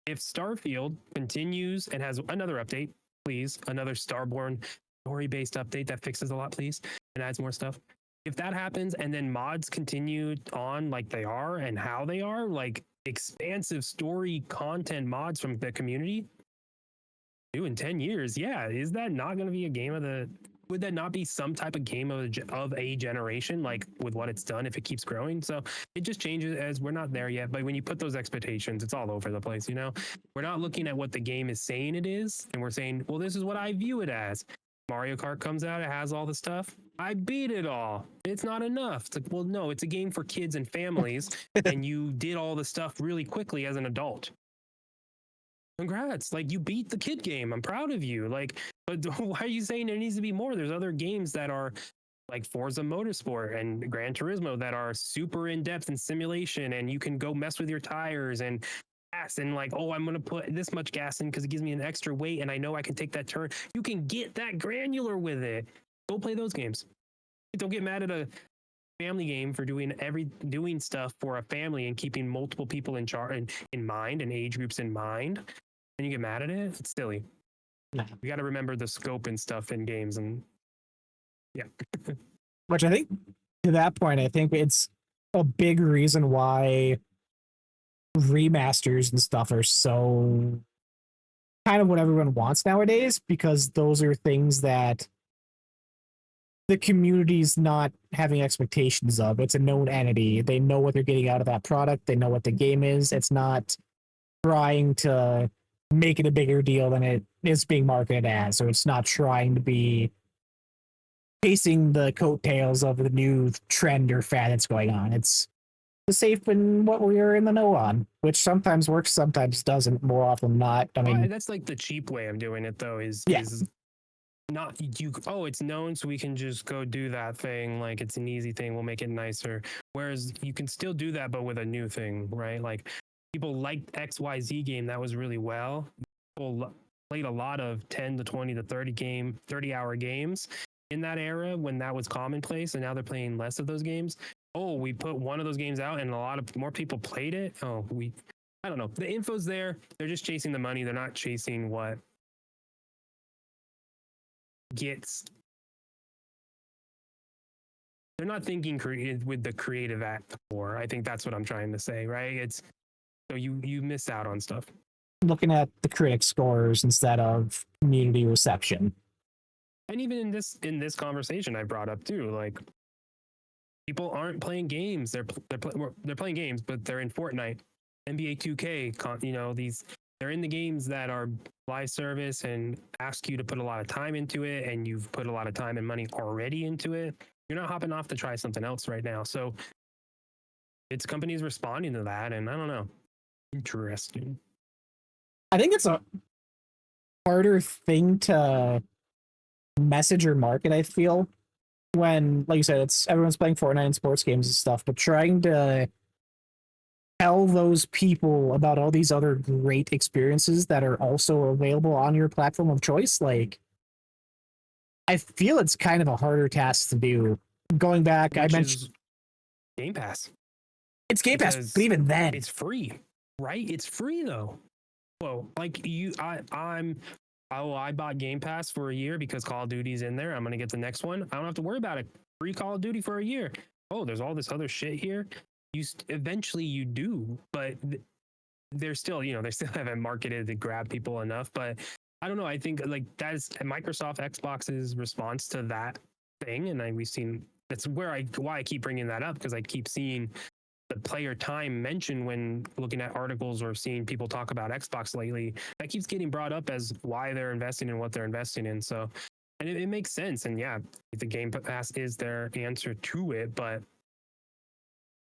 If Starfield continues and has another update, please, another Starborn story-based update that fixes a lot, please, and adds more stuff. If that happens and then mods continue on like they are and how they are, like expansive story content mods from the community, do in 10 years, yeah, is that not going to be a game of the, would that not be some type of game of a generation, like with what it's done if it keeps growing? So it just changes as we're not there yet. But when you put those expectations, it's all over the place, you know? We're not looking at what the game is saying it is, and we're saying, well, this is what I view it as. Mario Kart comes out, it has all the stuff. I beat it all. It's not enough. It's like, well, no, it's a game for kids and families, and you did all the stuff really quickly as an adult. Congrats. Like, you beat the kid game. I'm proud of you. Like, but why are you saying there needs to be more? There's other games that are like Forza Motorsport and Gran Turismo that are super in depth and simulation, and you can go mess with your tires and gas and like, oh, I'm going to put this much gas in because it gives me an extra weight and I know I can take that turn. You can get that granular with it. Go play those games. Don't get mad at a family game for doing stuff for a family and keeping multiple people in charge in mind and age groups in mind. And you get mad at it. It's silly. No. We got to remember the scope and stuff in games, and yeah. Which I think, to that point, I think it's a big reason why remasters and stuff are so kind of what everyone wants nowadays, because those are things that the community's not having expectations of. It's a known entity. They know what they're getting out of that product. They know what the game is. It's not trying to make it a bigger deal than it is being marketed as. So it's not trying to be chasing the coattails of the new trend or fad that's going on. It's safe in what we are in the know on, which sometimes works, sometimes doesn't, more often than not. I mean, that's like the cheap way of doing it, though, is not you. Oh, it's known, so we can just go do that thing. Like, it's an easy thing. We'll make it nicer. Whereas you can still do that, but with a new thing, right? Like, people liked XYZ game that was really well. People played a lot of 10 to 20 to 30 hour games in that era when that was commonplace, and now they're playing less of those games. Oh, we put one of those games out and a lot of more people played it. Oh, I don't know. The info's there. They're just chasing the money. They're not chasing what gets. They're not thinking with the creative at the core. I think that's what I'm trying to say, right? It's so you miss out on stuff. Looking at the critic scores instead of community reception. And even in this conversation I brought up too, like, people aren't playing games. They're playing games, but they're in Fortnite, NBA 2K. You know, they're in the games that are live service and ask you to put a lot of time into it, and you've put a lot of time and money already into it. You're not hopping off to try something else right now. So it's companies responding to that, and I don't know. Interesting. I think it's a harder thing to message or market, I feel, when, like you said, it's everyone's playing Fortnite and sports games and stuff, but trying to tell those people about all these other great experiences that are also available on your platform of choice, like, I feel it's kind of a harder task to do. Going back, I mentioned Game Pass. It's Game Pass, but even then, it's free, right? It's free though. Well, like I bought Game Pass for a year because Call of Duty's in there. I'm gonna get the next one. I don't have to worry about it. Free Call of Duty for a year. Oh, there's all this other shit here. Eventually you do, but they're still, they still haven't marketed to grab people enough. But I don't know. I think like that is Microsoft Xbox's response to that thing, and we've seen that's why I keep bringing that up, because I keep seeing the player time mentioned when looking at articles or seeing people talk about Xbox lately. That keeps getting brought up as why they're investing in what they're investing in. So, and it makes sense. And yeah, the Game Pass is their answer to it, but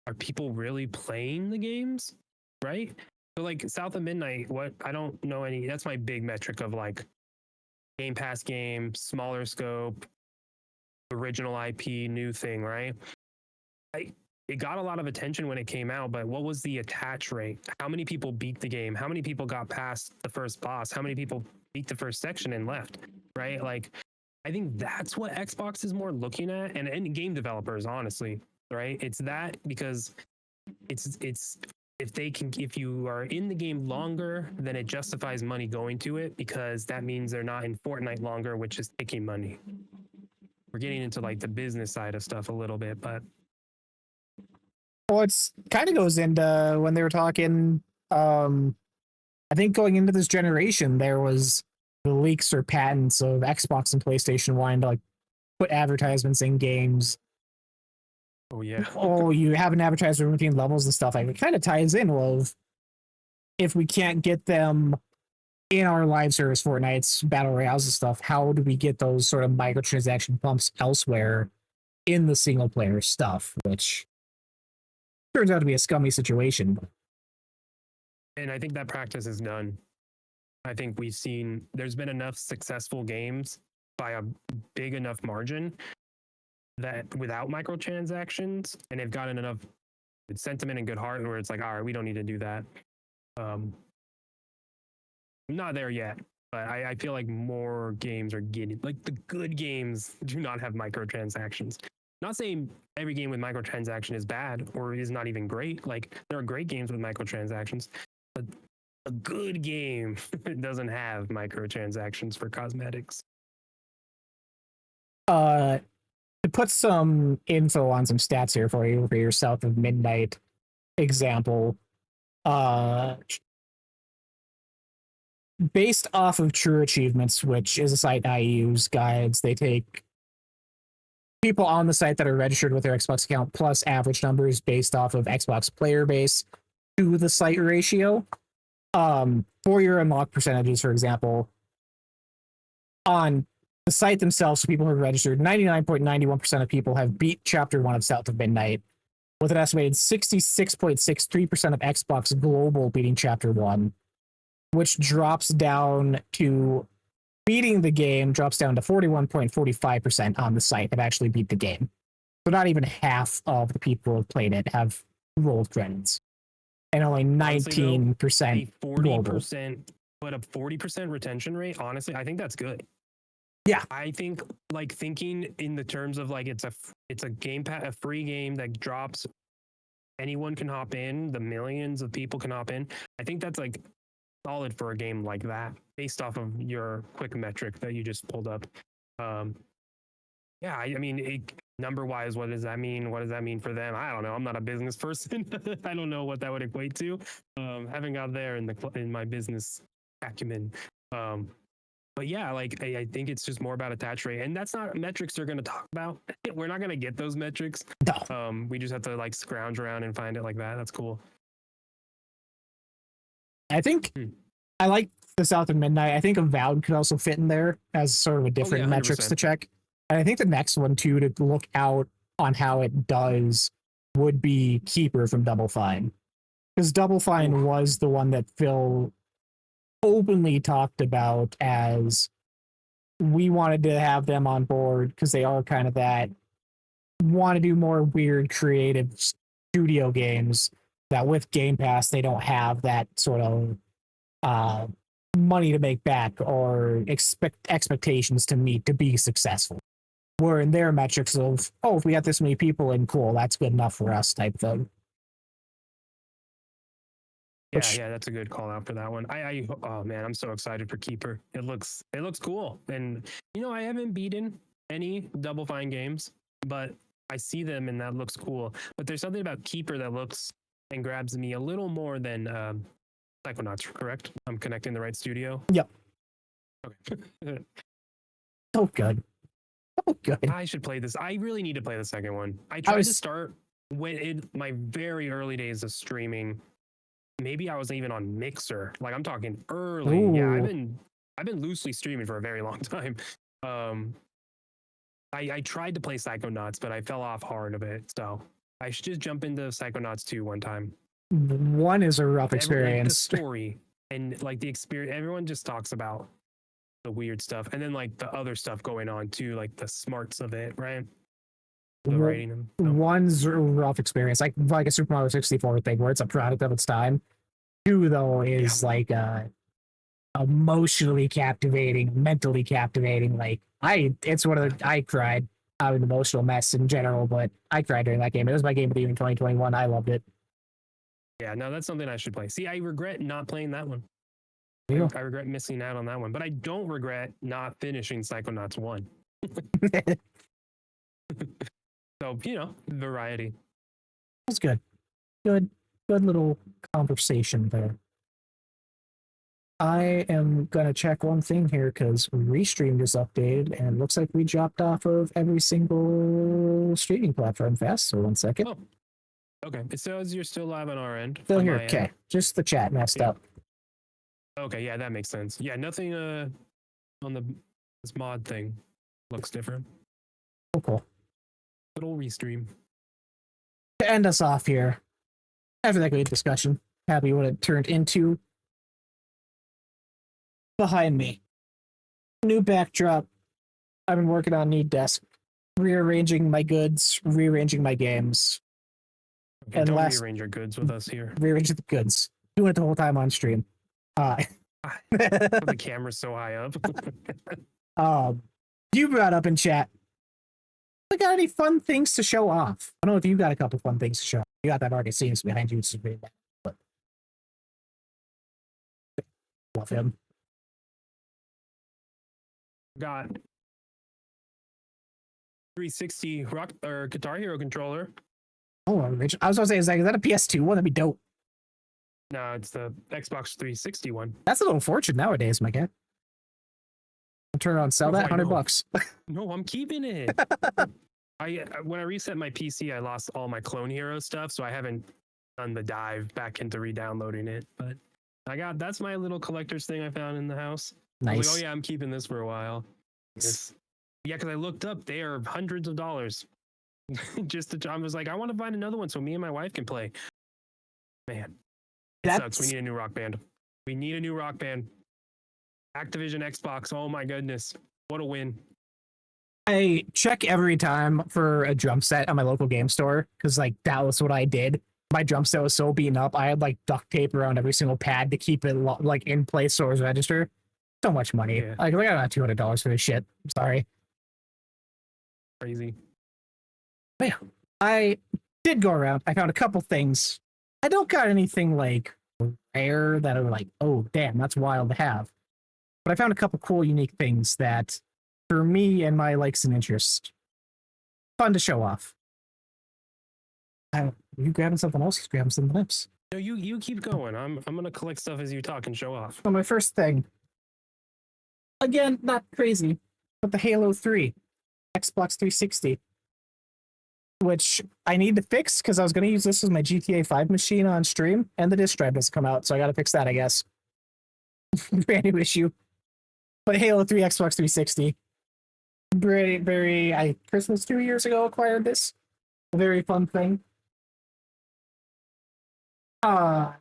are people really playing the games? Right? So like South of Midnight, I don't know any, that's my big metric of like Game Pass game, smaller scope, original IP, new thing, right? It got a lot of attention when it came out, but what was the attach rate? How many people beat the game? How many people got past the first boss? How many people beat the first section and left? Right? Like, I think that's what Xbox is more looking at, and game developers, honestly, right? It's that because it's if you are in the game longer, then it justifies money going to it because that means they're not in Fortnite longer, which is taking money. We're getting into like the business side of stuff a little bit, but Well, it's kind of goes into when they were talking. I think going into this generation, there was the leaks or patents of Xbox and PlayStation wanting to like put advertisements in games. oh yeah, Oh, you have an advertisement between levels and stuff. Like it kind of ties in. Well, if we can't get them in our live service Fortnite's battle royales and stuff, how do we get those sort of microtransaction bumps elsewhere in the single player stuff? Which turns out to be a scummy situation. and I think that practice is done. I think we've seen there's been enough successful games by a big enough margin that without microtransactions, and they've gotten enough sentiment and good heart where it's like, all right, we don't need to do that. I'm not there yet, but I feel like more games are getting like the good games do not have microtransactions. Not saying every game with microtransaction is bad or is not even great. Like there are great games with microtransactions, but a good game doesn't have microtransactions for cosmetics. To put some info on some stats here for you for your South of Midnight example, based off of True Achievements, which is a site I use, guides, they take people on the site that are registered with their Xbox account plus average numbers based off of Xbox player base to the site ratio. For your unlock percentages, for example, on the site themselves, so people who are registered, 99.91% of people have beat Chapter 1 of South of Midnight, with an estimated 66.63% of Xbox global beating Chapter 1, which drops down to beating the game, drops down to 41.45% on the site have actually beat the game. So not even half of the people who have played it have rolled credits. And only 19% A 40%, but a 40% retention rate, honestly, I think that's good. Yeah. I think like thinking in the terms of like it's a game a free game that drops, anyone can hop in, the millions of people can hop in. I think that's like solid for a game like that based off of your quick metric that you just pulled up. Yeah, I mean, number wise, what does that mean? What does that mean for them? I don't know. I'm not a business person. I don't know what that would equate to. Haven't got there in my business acumen. But yeah, like I think it's just more about attach rate, and that's not metrics they're going to talk about. We're not going to get those metrics. No. We just have to like scrounge around and find it like that. That's cool. I think I like the South of Midnight. I think Avowed could also fit in there as sort of a different metrics to check. And I think the next one too to look out on how it does would be Keeper from Double Fine. Because Double Fine was the one that Phil openly talked about as we wanted to have them on board because they are kind of that want to do more weird creative studio games that with Game Pass they don't have that sort of money to make back or expectations to meet to be successful. Were in their metrics of, oh, if we got this many people in, cool, that's good enough for us type thing. Yeah, that's a good call out for that one. Oh man, I'm so excited for Keeper. It looks cool, and I haven't beaten any Double Fine games, but I see them and that looks cool. But there's something about Keeper that looks and grabs me a little more than Psychonauts. Correct? I'm connecting the right studio. Yep. Okay. Oh good. Oh good. I should play this. I really need to play the second one. I tried to start when in my very early days of streaming. Maybe I wasn't even on Mixer. Like I'm talking early. Ooh. Yeah, I've been loosely streaming for a very long time. I tried to play Psychonauts, but I fell off hard of it. So I should just jump into Psychonauts 2 one time. One is a rough experience. Like the story and like the experience. Everyone just talks about the weird stuff, and then like the other stuff going on too, like the smarts of it, right? The Well, writing and no. One's a rough experience, like a Super Mario 64 thing where it's a product of its time. Two though is like emotionally captivating, mentally captivating. Like it's one of the I cried. I'm an emotional mess in general, but I cried during that game. It was my game of the year in 2021. I loved it. Yeah, no, that's something I should play. See, I regret not playing that one. Yeah. I regret missing out on that one, but I don't regret not finishing Psychonauts 1. So, variety. It's good. Good little conversation there. I am gonna check one thing here because Restream just updated and it looks like we dropped off of every single streaming platform fast. So 1 second. Oh, okay. It says you're still live on our end. Still on here. my end. Okay. Just the chat messed up. Okay, yeah, that makes sense. Yeah, nothing on this mod thing looks different. Oh, cool. Little restream. To end us off here, after that great discussion, happy what it turned into. Behind me, new backdrop. I've been working on Need Desk, rearranging my goods, rearranging my games, Okay, And don't last- rearrange your goods with us here. rearranging the goods. Doing it the whole time on stream. The camera's so high up. You brought up in chat. We got any fun things to show off? I don't know if you got a couple fun things to show off. You got that already scenes behind you, which is pretty bad. But love him. Got 360 rock or Guitar Hero controller. Oh, I was gonna say, is that a PS2 one? That'd be dope. No, it's the Xbox 360 one. That's a little fortune nowadays, my guy. I'll turn around and sell Oh, that I know. $100. No, I'm keeping it. When I reset my PC, I lost all my Clone Hero stuff, so I haven't done the dive back into re-downloading it. But that's my little collector's thing I found in the house. I was Nice. like, oh yeah, I'm keeping this for a while. Yeah, because I looked up, they are hundreds of dollars. I was like, I want to find another one so me and my wife can play. Man, it sucks. We need a new Rock Band. We need a new Rock Band. Activision Xbox. Oh my goodness, what a win! I check every time for a drum set on my local game store because like that was what I did. My drum set was so beaten up. I had like duct tape around every single pad to keep it like in place so it was register. So much money. Yeah. Like I got $200 for this shit. I'm sorry. Crazy. I did go around. I found a couple things. I don't got anything like rare that are like, oh damn, that's wild to have. But I found a couple cool, unique things that, for me and my likes and interests, fun to show off. You grabbing something else? He's grabbing something else. No, you keep going. I'm gonna collect stuff as you talk and show off. So my first thing, again, not crazy, but the Halo 3 Xbox 360, which I need to fix because I was going to use this as my GTA 5 machine on stream, and the disk drive doesn't come out, so I got to fix that, I guess. Brand new issue. But Halo 3 Xbox 360, very, Christmas 2 years ago acquired this. A very fun thing. I'm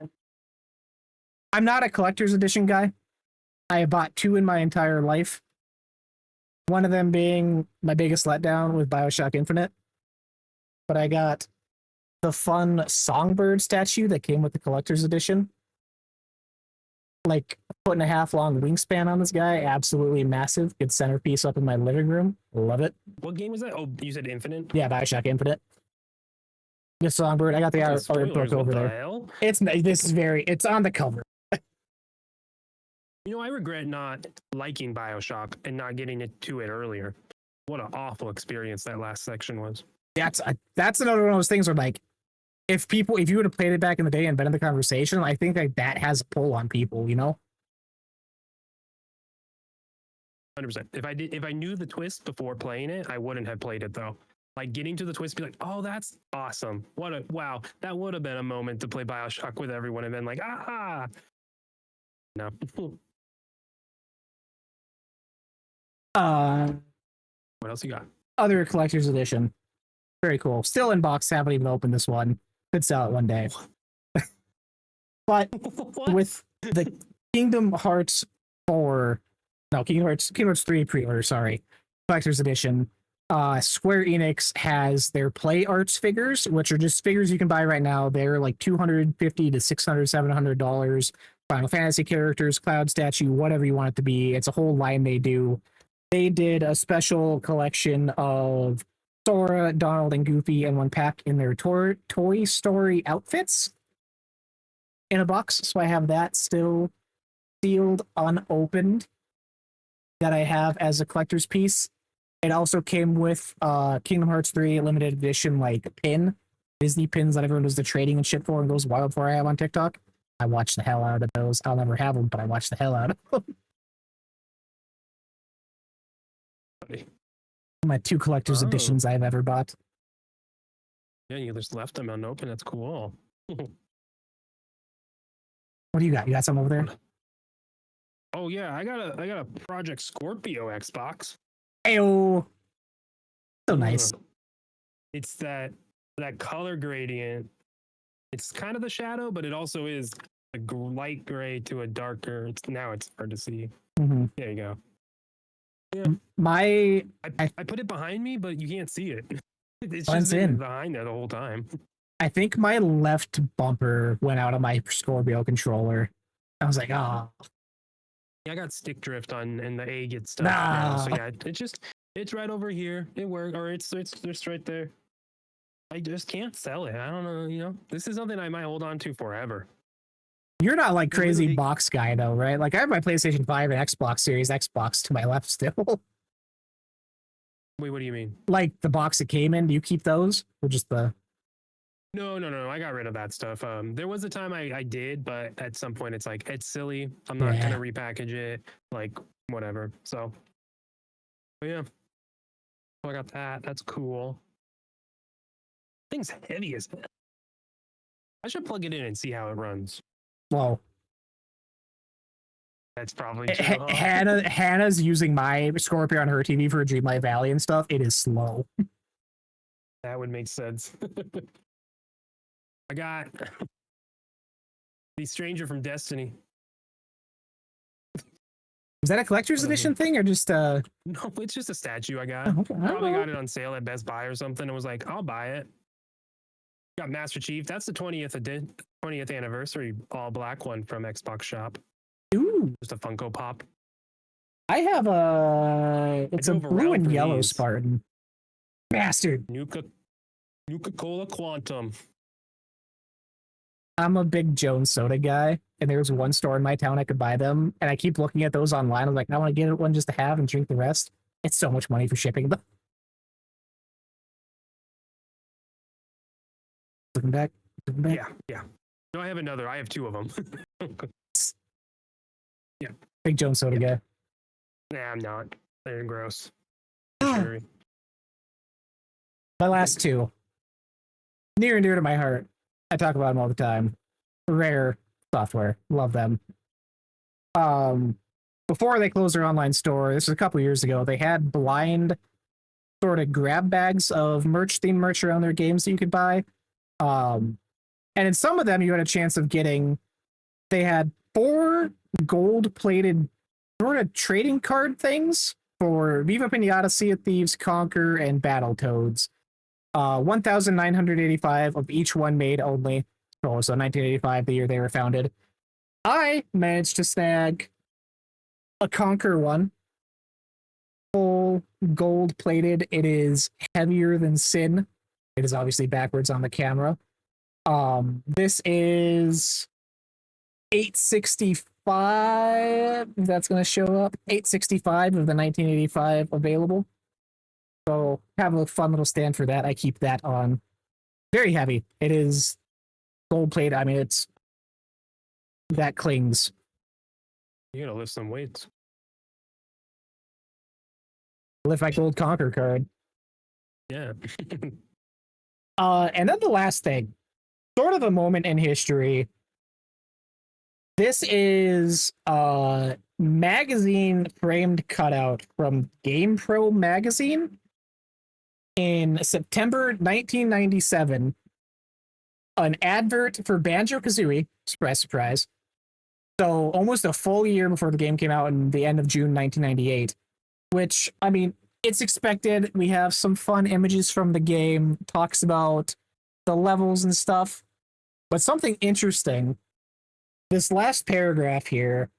not a collector's edition guy. I bought 2 in my entire life. One of them being my biggest letdown with BioShock Infinite. But I got the fun Songbird statue that came with the collector's edition. Like a 1.5 foot long wingspan on this guy. Absolutely massive. Good centerpiece up in my living room. Love it. What game was that? Oh, you said Infinite? Yeah, BioShock Infinite. The Songbird. I got the art book Spoilers, over what the there. hell? It's on the cover. I regret not liking BioShock and not getting to it earlier. What an awful experience that last section was. That's another one of those things where like if you would have played it back in the day and been in the conversation, I think like that has a pull on people, 100%. If I knew the twist before playing it, I wouldn't have played it though. Like getting to the twist, be like, oh, that's awesome. Wow. That would have been a moment to play BioShock with everyone and been like, aha. No. What else you got? Other collector's edition. Very cool. Still in box, haven't even opened this one. Could sell it one day. But What? with the Kingdom Hearts 4 No, Kingdom Hearts 3 pre-order, sorry. Collector's edition. Square Enix has their Play Arts figures, which are just figures you can buy right now. They're like $250 to $600, $700. Final Fantasy characters, Cloud statue, whatever you want it to be. It's a whole line they do. They did a special collection of Sora, Donald, and Goofy in one pack in their Toy Story outfits in a box. So I have that still sealed, unopened, that I have as a collector's piece. It also came with Kingdom Hearts 3 limited edition like pin, Disney pins that everyone does the trading and shit for and goes wild for. I have on TikTok. I watch the hell out of those. I'll never have them, but I watch the hell out of them. My 2 collector's editions I've ever bought. Yeah, you just left them unopened. That's cool. What do you got? You got some over there? Oh yeah, I got a Project Scorpio Xbox. Ayo. So nice. It's that color gradient. It's kind of the shadow, but it also is a light gray to a darker. Now it's hard to see. Mm-hmm. There you go. Yeah. I put it behind me, but you can't see it. It's blends just in behind there the whole time. I think my left bumper went out of my Scorpio controller. I was like, oh. Yeah, I got stick drift on, and the A gets stuck. Now, so yeah, it's right over here. It worked, or it's just right there. I just can't sell it. I don't know. You know, this is something I might hold on to forever. You're not like crazy box guy though, right? Like I have my PlayStation 5 and Xbox Series Xbox to my left still. Wait, what do you mean? Like the box it came in, do you keep those? Or just the No. I got rid of that stuff. There was a time I did, but at some point it's like it's silly. I'm not gonna repackage it. Like whatever. So, but yeah. So I got that. That's cool. Thing's heavy as hell. I should plug it in and see how it runs. Whoa. That's probably true. Hannah's using my Scorpio on her TV for Dreamlight Valley and stuff. It is slow. That would make sense. I got the Stranger from Destiny. Is that a collector's edition thing or just No, it's just a statue I got. Oh, okay. Probably got it on sale at Best Buy or something. I was like, I'll buy it. Got Master Chief. That's the 20th anniversary all black one from Xbox Shop. Ooh. Just a Funko Pop. I have it's a blue and yellow Spartan. Bastard. Nuka-Cola Quantum. I'm a big Jones Soda guy, and there's one store in my town I could buy them, and I keep looking at those online. I'm like, I want to get one just to have and drink the rest. It's so much money for shipping them. Looking back. Yeah. No, I have another. I have 2 of them. Yeah. Big Jones Soda guy. Nah, I'm not. They're gross. My last 2. Near and dear to my heart. I talk about them all the time. Rare Software. Love them. Before they closed their online store, this was a couple years ago, they had blind sort of grab bags of themed merch around their games that you could buy. And in some of them, you had a chance of getting, they had 4 gold-plated sort of trading card things for Viva Pinata, Sea of Thieves, Conquer, and Battletoads. 1,985 of each one made only. Oh, so 1985, the year they were founded. I managed to snag a Conquer one. Full gold-plated. It is heavier than sin. It is obviously backwards on the camera. This is 865. That's going to show up. 865 of the 1985 available. So have a fun little stand for that. I keep that on. Very heavy. It is gold plate. I mean, it's that clings. You gotta lift some weights. Lift my gold Conquer card. Yeah. And then the last thing, sort of a moment in history. This is a magazine framed cutout from GamePro magazine in September 1997. An advert for Banjo-Kazooie, surprise, surprise, So almost a full year before the game came out in the end of June 1998, which, I mean, it's expected. We have some fun images from the game, talks about the levels and stuff. But something interesting, this last paragraph here,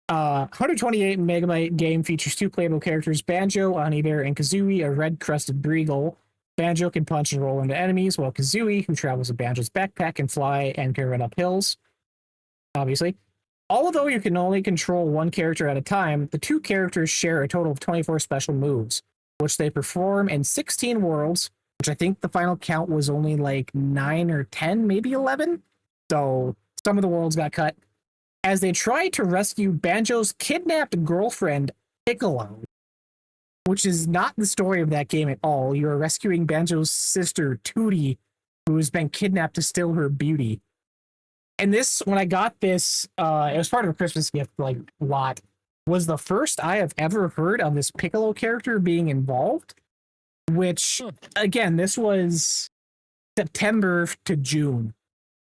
128 megabyte game features two playable characters, Banjo, Onibear, and Kazooie, a red-crested beagle. Banjo can punch and roll into enemies, while Kazooie, who travels with Banjo's backpack, can fly and can run up hills. Obviously. Although you can only control one character at a time, the two characters share a total of 24 special moves, which they perform in 16 worlds, which I think the final count was only like 9 or 10, maybe 11. So some of the worlds got cut. As they try to rescue Banjo's kidnapped girlfriend, Piccolo, which is not the story of that game at all. You are rescuing Banjo's sister, Tootie, who has been kidnapped to steal her beauty. And this, when I got this, it was part of a Christmas gift, like, lot, was the first I have ever heard of this Piccolo character being involved, which, again, this was September to June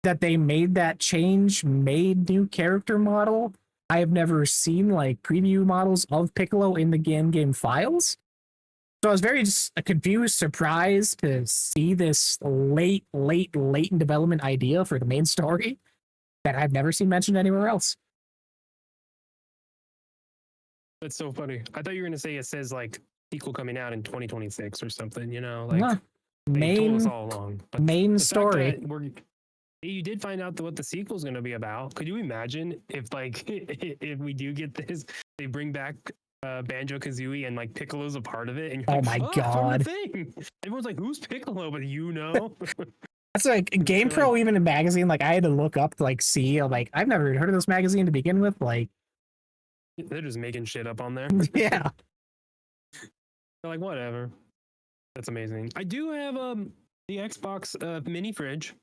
that they made that change, made new character model. I have never seen, like, preview models of Piccolo in the game files. So I was very just confused, surprised to see this late in development idea for the main story that I've never seen mentioned anywhere else. That's so funny. I thought you were going to say it says like sequel coming out in 2026 or something, you know, like Nah, they told us main all along. But main the fact story. that you did find out what the sequel is going to be about. Could you imagine if like if we do get this, they bring back Banjo Kazooie and like Piccolo's a part of it, and you're Oh like, my from the God. thing. Everyone's like, who's Piccolo? But you know, That's like GamePro, even a magazine. Like I had to look up to like see. I'm like, I've never heard of this magazine to begin with. Like, they're just making shit up on there. yeah. They're like, whatever. That's amazing. I do have the Xbox mini fridge.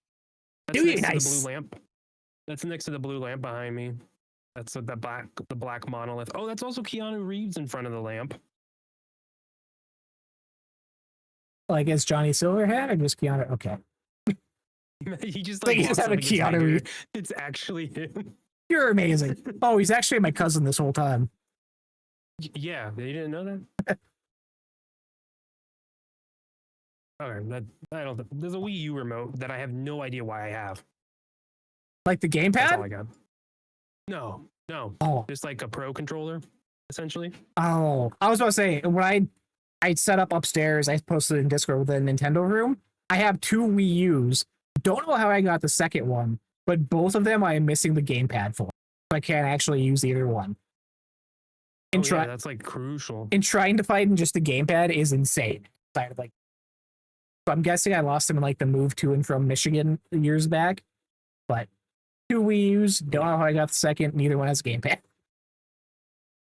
That's Dude, next to nice. the blue lamp. That's next to the blue lamp behind me. That's the black monolith. Oh, that's also Keanu Reeves in front of the lamp. Like it's Johnny Silverhand or just Keanu? Okay. He just Like, like you just walks have up a and gets Keanu bigger. Reeves. It's actually him. You're amazing. Oh, he's actually my cousin this whole time. Yeah, you didn't know that. Okay, I don't. There's a Wii U remote that I have no idea why I have. Like the That's all gamepad? I got. No. Oh. Just like a pro controller, essentially. Oh. I was about to say, when I set up upstairs, I posted in Discord with the Nintendo room. I have two Wii U's. Don't know how I got the second one, but both of them I am missing the gamepad for. I can't actually use either one. And Yeah, that's like crucial. And trying to find just the gamepad is insane. So I'm guessing I lost him in like the move to and from Michigan years back. But two Wii U's, don't know how I got the second. Neither one has a gamepad.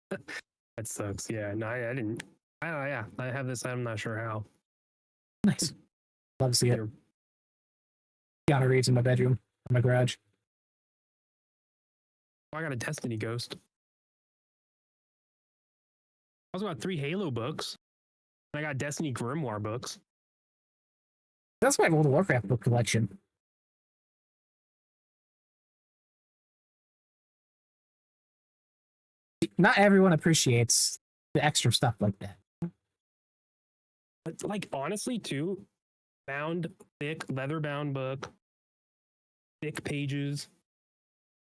That sucks. Yeah, no, I didn't. Yeah, I have this. I'm not sure how. Nice. Love to see it. Keanu Reeves in my bedroom, in my garage. I got a Destiny Ghost. I also got 3 Halo books. I got Destiny Grimoire books. That's my World of Warcraft book collection. Not everyone appreciates the extra stuff like that. But like honestly, too, bound thick leather bound book, thick pages.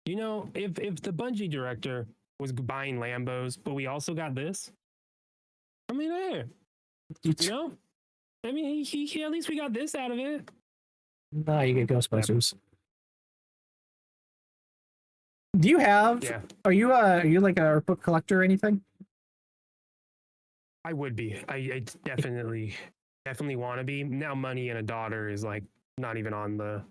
You know, if the Bungie director was buying Lambos, but we also got this. I mean, hey, you know, I mean, he at least we got this out of it. No, you get Ghostbusters. Do you have? Yeah, Are you like a book collector or anything? I would be. I definitely want to be. Now, money and a daughter is like not even on the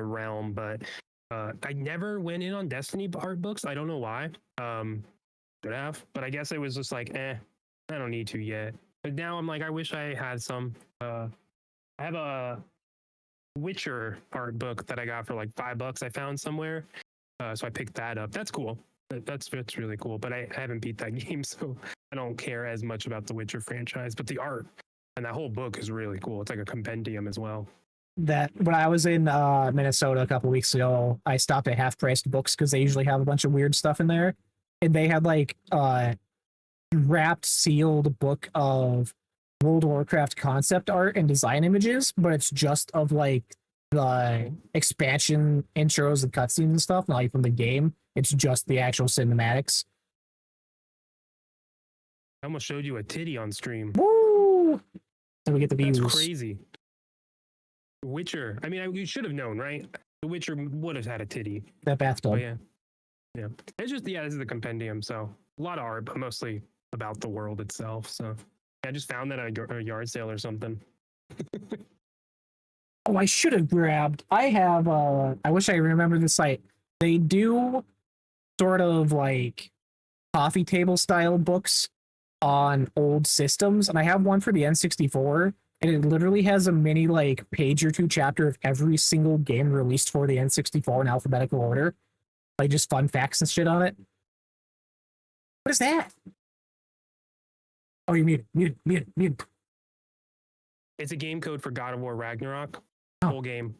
realm, but I never went in on Destiny art books. I don't know why. Should have, but I guess it was just like, I don't need to yet. But now I'm like, I wish I had some. I have a Witcher art book that I got for like $5 I found somewhere. So I picked that up. That's cool. That's really cool. But I haven't beat that game, so I don't care as much about the Witcher franchise. But the art and that whole book is really cool. It's like a compendium as well. that when I was in Minnesota a couple weeks ago, I stopped at Half Priced Books because they usually have a bunch of weird stuff in there, and they had like wrapped sealed book of World of Warcraft concept art and design images, but it's just of like the expansion intros and cutscenes and stuff, not like from the game. It's just the actual cinematics. I almost showed you a titty on stream. Woo! And we get the views. That's crazy. Witcher. I mean, you should have known, right? The Witcher would have had a titty. That bathtub. Oh yeah, yeah. It's just This is the compendium, so a lot of art, but mostly about the world itself. So I just found that at a yard sale or something. Oh, I should have grabbed. I have. I wish I remember the site. They do sort of like coffee table style books on old systems, and I have one for the N64, and it literally has a mini like page or two chapter of every single game released for the N64 in alphabetical order, like just fun facts and shit on it. What is that? Oh, you muted. It's a game code for God of War Ragnarok. Oh. Whole game.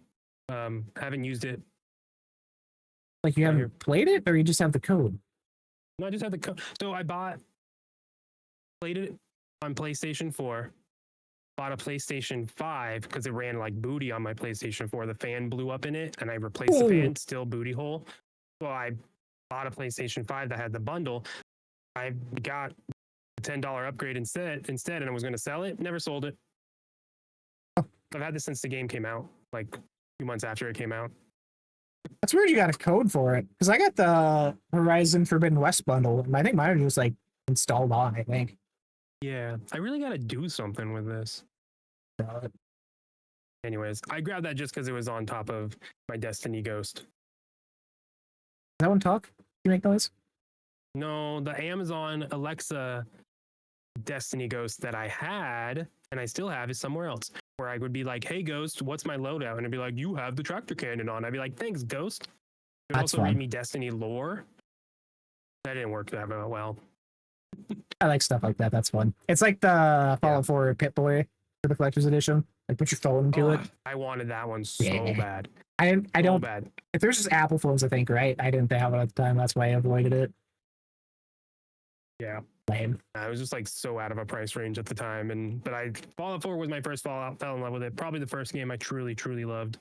Haven't used it. Like you haven't played it, or you just have the code? No, I just had the code. So I played it on PlayStation 4. Bought a PlayStation 5 because it ran like booty on my PlayStation 4. The fan blew up in it, and I replaced the fan, still booty hole. So I bought a PlayStation 5 that had the bundle. I got a $10 upgrade instead, and I was going to sell it. Never sold it. I've had this since the game came out, like 2 months after it came out. That's weird you got a code for it, because I got the Horizon Forbidden West bundle, and I think mine was just like installed on, I think. Yeah, I really got to do something with this. Anyways, I grabbed that just because it was on top of my Destiny Ghost. Does that one talk? You make noise? No, the Amazon Alexa Destiny Ghost that I had, and I still have, is somewhere else. Where I would be like, "Hey Ghost, what's my loadout?" And it'd be like, "You have the tractor cannon on." I'd be like, "Thanks, Ghost." It would That's also read fun. me Destiny lore. That didn't work that well. I like stuff like that. That's fun. It's like the Fallout 4 Pip-Boy for the collector's edition. Like put your phone into it. I wanted that one so Yeah. bad. I So don't. bad. If there's just Apple phones, I think, right? I didn't have it at the time. That's why I avoided it. Yeah. Lame. I was just like so out of a price range at the time, but Fallout 4 was my first Fallout. Fell in love with it. Probably the first game I truly loved.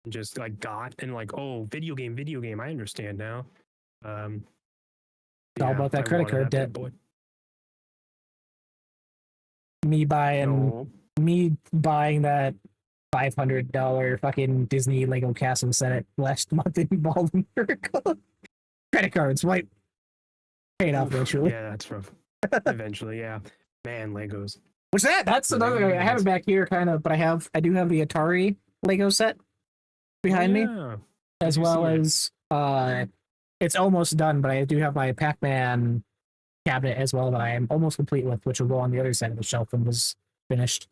Just like got and like, oh, video game. I understand now. It's all about that credit wanted card that debt. bad boy. Me buying that $500 fucking Disney Lego Castle set last month involved in Miracle. Credit cards, right? Paid off eventually. Yeah, that's rough. Eventually, yeah. Man, Legos. What's that? That's another. I have it back here, kind of, but I do have the Atari Lego set behind me, as do well see as it's almost done, but I do have my Pac-Man cabinet as well that I am almost complete with, which will go on the other side of the shelf and was finished.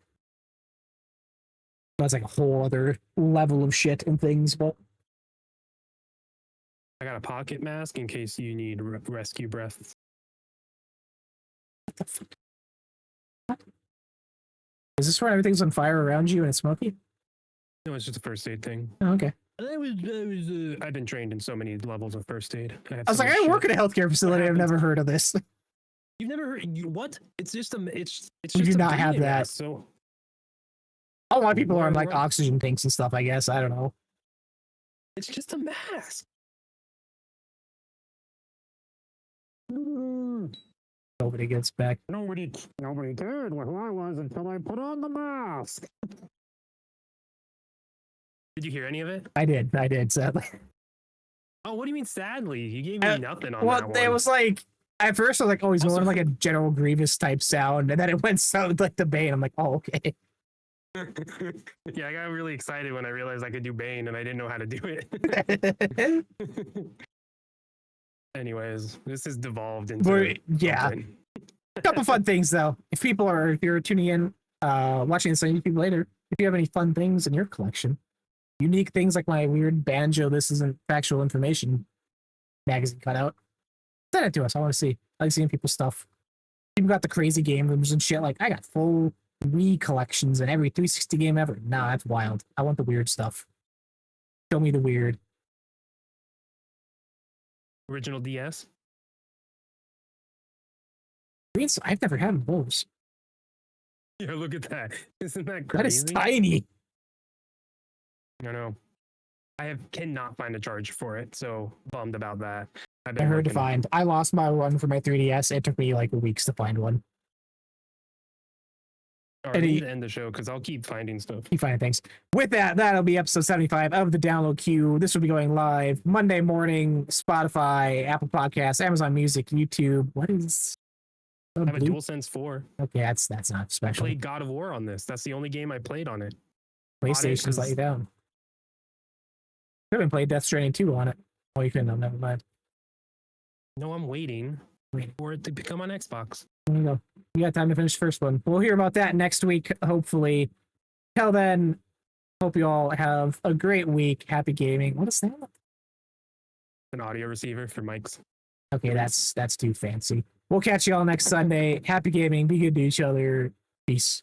That's like a whole other level of shit and things, but I got a pocket mask in case you need rescue breaths. what the fuck? What? Is this where everything's on fire around you and it's smoky? No, it's just a first aid thing. Oh, okay. I've been trained in so many levels of first aid. I was like, I work at a healthcare facility. I've never heard of this. You've never heard what? It's just it's We just do a not have breathing that. mask, so A lot of people are on like Where- oxygen tanks and stuff, I guess. I don't know. it's just a mask. Nobody gets back. Nobody cared who I was until I put on the mask. Did you hear any of it? I did, sadly. Oh, what do you mean? Sadly, you gave me nothing on Well, that one. it was like at first I was like, oh, he's Also going like a General Grievous type sound, and then it went sound like the Bane. I'm like, oh, okay. Yeah, I got really excited when I realized I could do Bane, and I didn't know how to do it. Anyways, this has devolved into But, yeah, something. a couple fun things though. If you're tuning in, watching this on YouTube later, if you have any fun things in your collection, unique things like my weird banjo, this isn't factual information magazine cutout, send it to us. I want to see. I like seeing people's stuff. People got the crazy game rooms and shit. Like I got full Wii collections and every 360 game ever. Nah, that's wild. I want the weird stuff. Show me the weird. Original DS. I've never had those. Yeah, look at that. Isn't that That is crazy? tiny. I know. Cannot find a charge for it, so bummed about that. I've I been heard to working find. I lost my one for my 3DS. It took me like weeks to find one. Sorry, Any- we need to end the show because I'll keep finding stuff. Keep finding things. With that, that'll be episode 75 of the download queue. This will be going live Monday morning. Spotify, Apple Podcasts, Amazon Music, YouTube. What is? I have a DualSense 4. Okay, that's not I special. played God of War on this. That's the only game I played on it. PlayStation's let you down. Could have played Death Stranding 2 on it. Oh, you couldn't have. Never mind. No, I'm waiting Wait. for it to become on Xbox. There you go. You got time to finish the first one. We'll hear about that next week, hopefully. Till then, hope you all have a great week. Happy gaming. What is that? An audio receiver for mics. Okay, that's too fancy. We'll catch you all next Sunday. Happy gaming. Be good to each other. Peace.